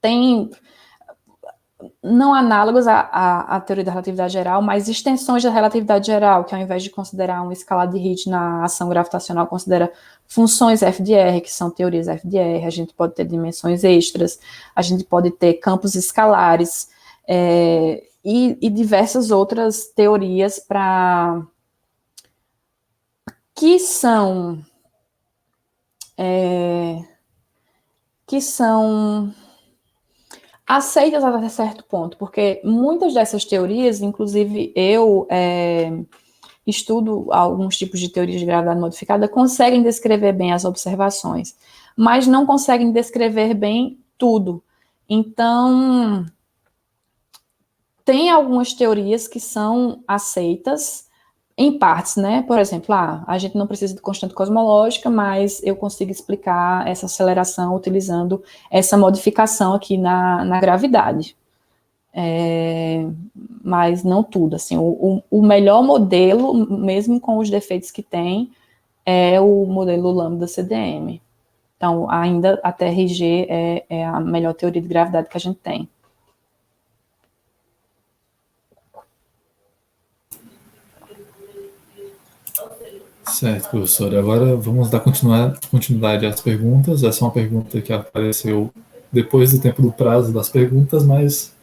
Tem não análogos à teoria da relatividade geral, mas extensões da relatividade geral, que ao invés de considerar uma escala de Higgs na ação gravitacional, considera funções FDR, que são teorias FDR, a gente pode ter dimensões extras, a gente pode ter campos escalares, e diversas outras teorias que são aceitas até certo ponto, porque muitas dessas teorias, inclusive eu estudo alguns tipos de teorias de gravidade modificada, conseguem descrever bem as observações, mas não conseguem descrever bem tudo. Então, tem algumas teorias que são aceitas em partes, né? Por exemplo, a gente não precisa de constante cosmológica, mas eu consigo explicar essa aceleração utilizando essa modificação aqui na gravidade. Mas não tudo, assim, o melhor modelo, mesmo com os defeitos que tem, é o modelo Lambda CDM. Então, ainda a TRG é a melhor teoria de gravidade que a gente tem. Certo, professor. Agora vamos dar continuidade às perguntas. Essa é uma pergunta que apareceu depois do tempo do prazo das perguntas, mas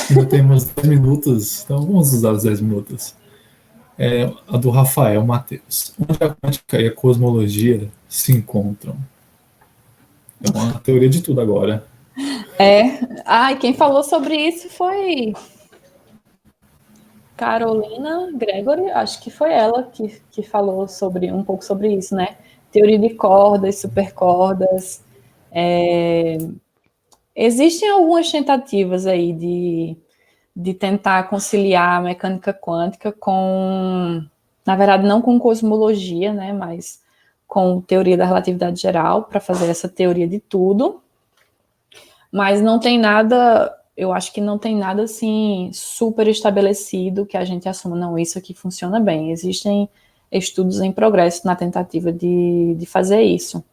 ainda temos 10 minutos, então vamos usar os 10 minutos. A do Rafael Matheus. Onde a quântica e a cosmologia se encontram? É uma teoria de tudo agora. Quem falou sobre isso foi Carolina Gregory, acho que foi ela que falou um pouco sobre isso, né? Teoria de cordas, supercordas. Existem algumas tentativas aí de tentar conciliar a mecânica quântica com, na verdade, não com cosmologia, né? Mas com teoria da relatividade geral, para fazer essa teoria de tudo. Mas não tem nada, eu acho que não tem nada assim super estabelecido que a gente assuma, não, isso aqui funciona bem. Existem estudos em progresso na tentativa de fazer isso.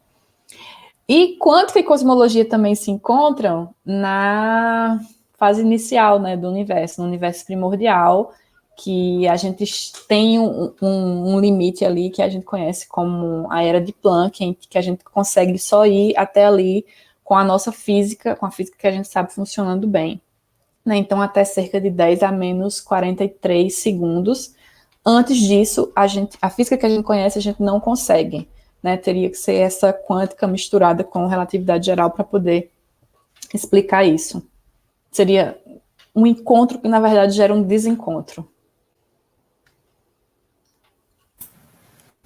E quântica e cosmologia também se encontram na fase inicial, né, do universo, no universo primordial, que a gente tem um limite ali que a gente conhece como a era de Planck, que a gente consegue só ir até ali com a nossa física, com a física que a gente sabe funcionando bem. Né? Então, até cerca de 10 a menos 43 segundos. Antes disso, a física que a gente conhece, a gente não consegue. Né? Teria que ser essa quântica misturada com relatividade geral para poder explicar isso. Seria um encontro que, na verdade, gera um desencontro.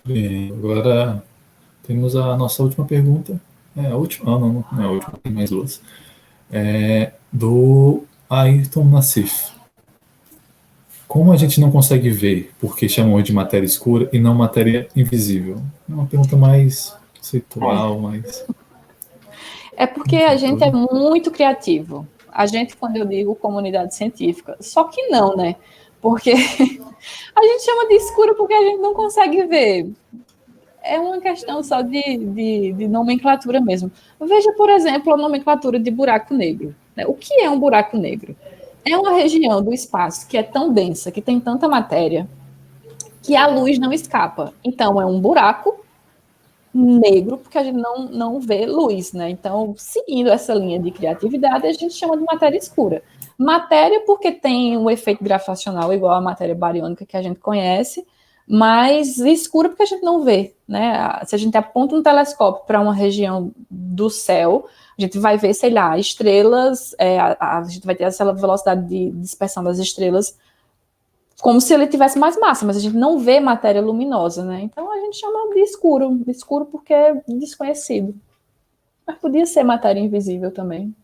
Bem, agora temos a nossa última pergunta. A última? Não é a última, tem mais duas. Do Ayrton Nassif. Como a gente não consegue ver porque chamam de matéria escura e não matéria invisível? É uma pergunta mais conceitual, mais... É porque a gente é muito criativo. A gente, quando eu digo comunidade científica, só que não, né? Porque a gente chama de escuro porque a gente não consegue ver. É uma questão só de nomenclatura mesmo. Veja, por exemplo, a nomenclatura de buraco negro. O que é um buraco negro? É uma região do espaço que é tão densa, que tem tanta matéria, que a luz não escapa. Então, é um buraco negro, porque a gente não vê luz, né? Então, seguindo essa linha de criatividade, a gente chama de matéria escura. Matéria porque tem um efeito gravitacional igual à matéria bariônica que a gente conhece, mas escura porque a gente não vê, né? Se a gente aponta um telescópio para uma região do céu, a gente vai ver, sei lá, estrelas, a gente vai ter essa velocidade de dispersão das estrelas como se ele tivesse mais massa, mas a gente não vê matéria luminosa, né? Então a gente chama de escuro porque é desconhecido. Mas podia ser matéria invisível também.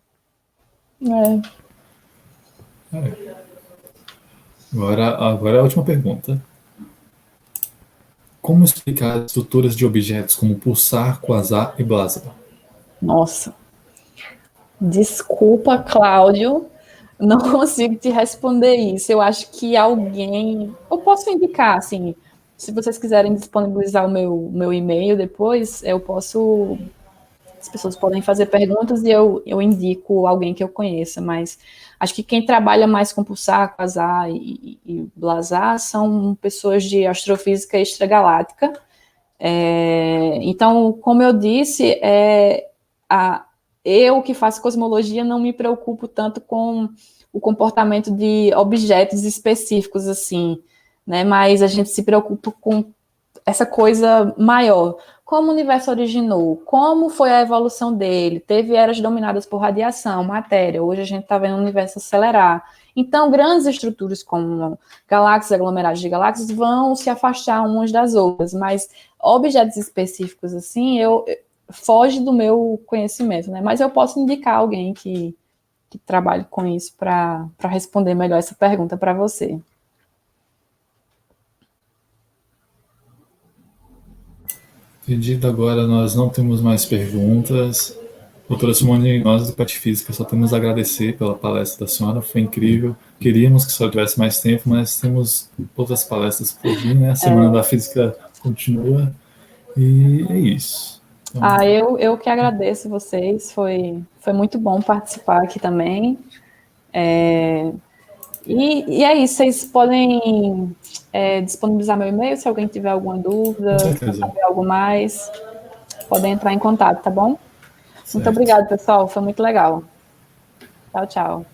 Agora a última pergunta. Como explicar estruturas de objetos como pulsar, quasar e blazar? Nossa. Desculpa, Cláudio, não consigo te responder isso. Eu acho que alguém... Eu posso indicar, assim, se vocês quiserem disponibilizar o meu e-mail depois, eu posso... As pessoas podem fazer perguntas e eu indico alguém que eu conheça, mas acho que quem trabalha mais com pulsar, quasar e blazar são pessoas de astrofísica extragaláctica. Então, como eu disse, eu que faço cosmologia não me preocupo tanto com o comportamento de objetos específicos, assim, né? Mas a gente se preocupa com essa coisa maior. Como o universo originou? Como foi a evolução dele? Teve eras dominadas por radiação, matéria. Hoje a gente está vendo o universo acelerar. Então, grandes estruturas como galáxias, aglomerados de galáxias vão se afastar umas das outras, mas objetos específicos, assim, foge do meu conhecimento, né? Mas eu posso indicar alguém que trabalhe com isso para responder melhor essa pergunta para você. Entendido, agora nós não temos mais perguntas. Doutora Simone, nós do PAT Física só temos a agradecer pela palestra da senhora, foi incrível. Queríamos que a senhora tivesse mais tempo, mas temos outras palestras por vir, né? A Semana da Física continua e é isso. Então... eu que agradeço vocês, foi muito bom participar aqui também. E é isso, vocês podem disponibilizar meu e-mail se alguém tiver alguma dúvida, saber algo mais, podem entrar em contato, tá bom? Certo. Muito obrigada, pessoal, foi muito legal. Tchau, tchau.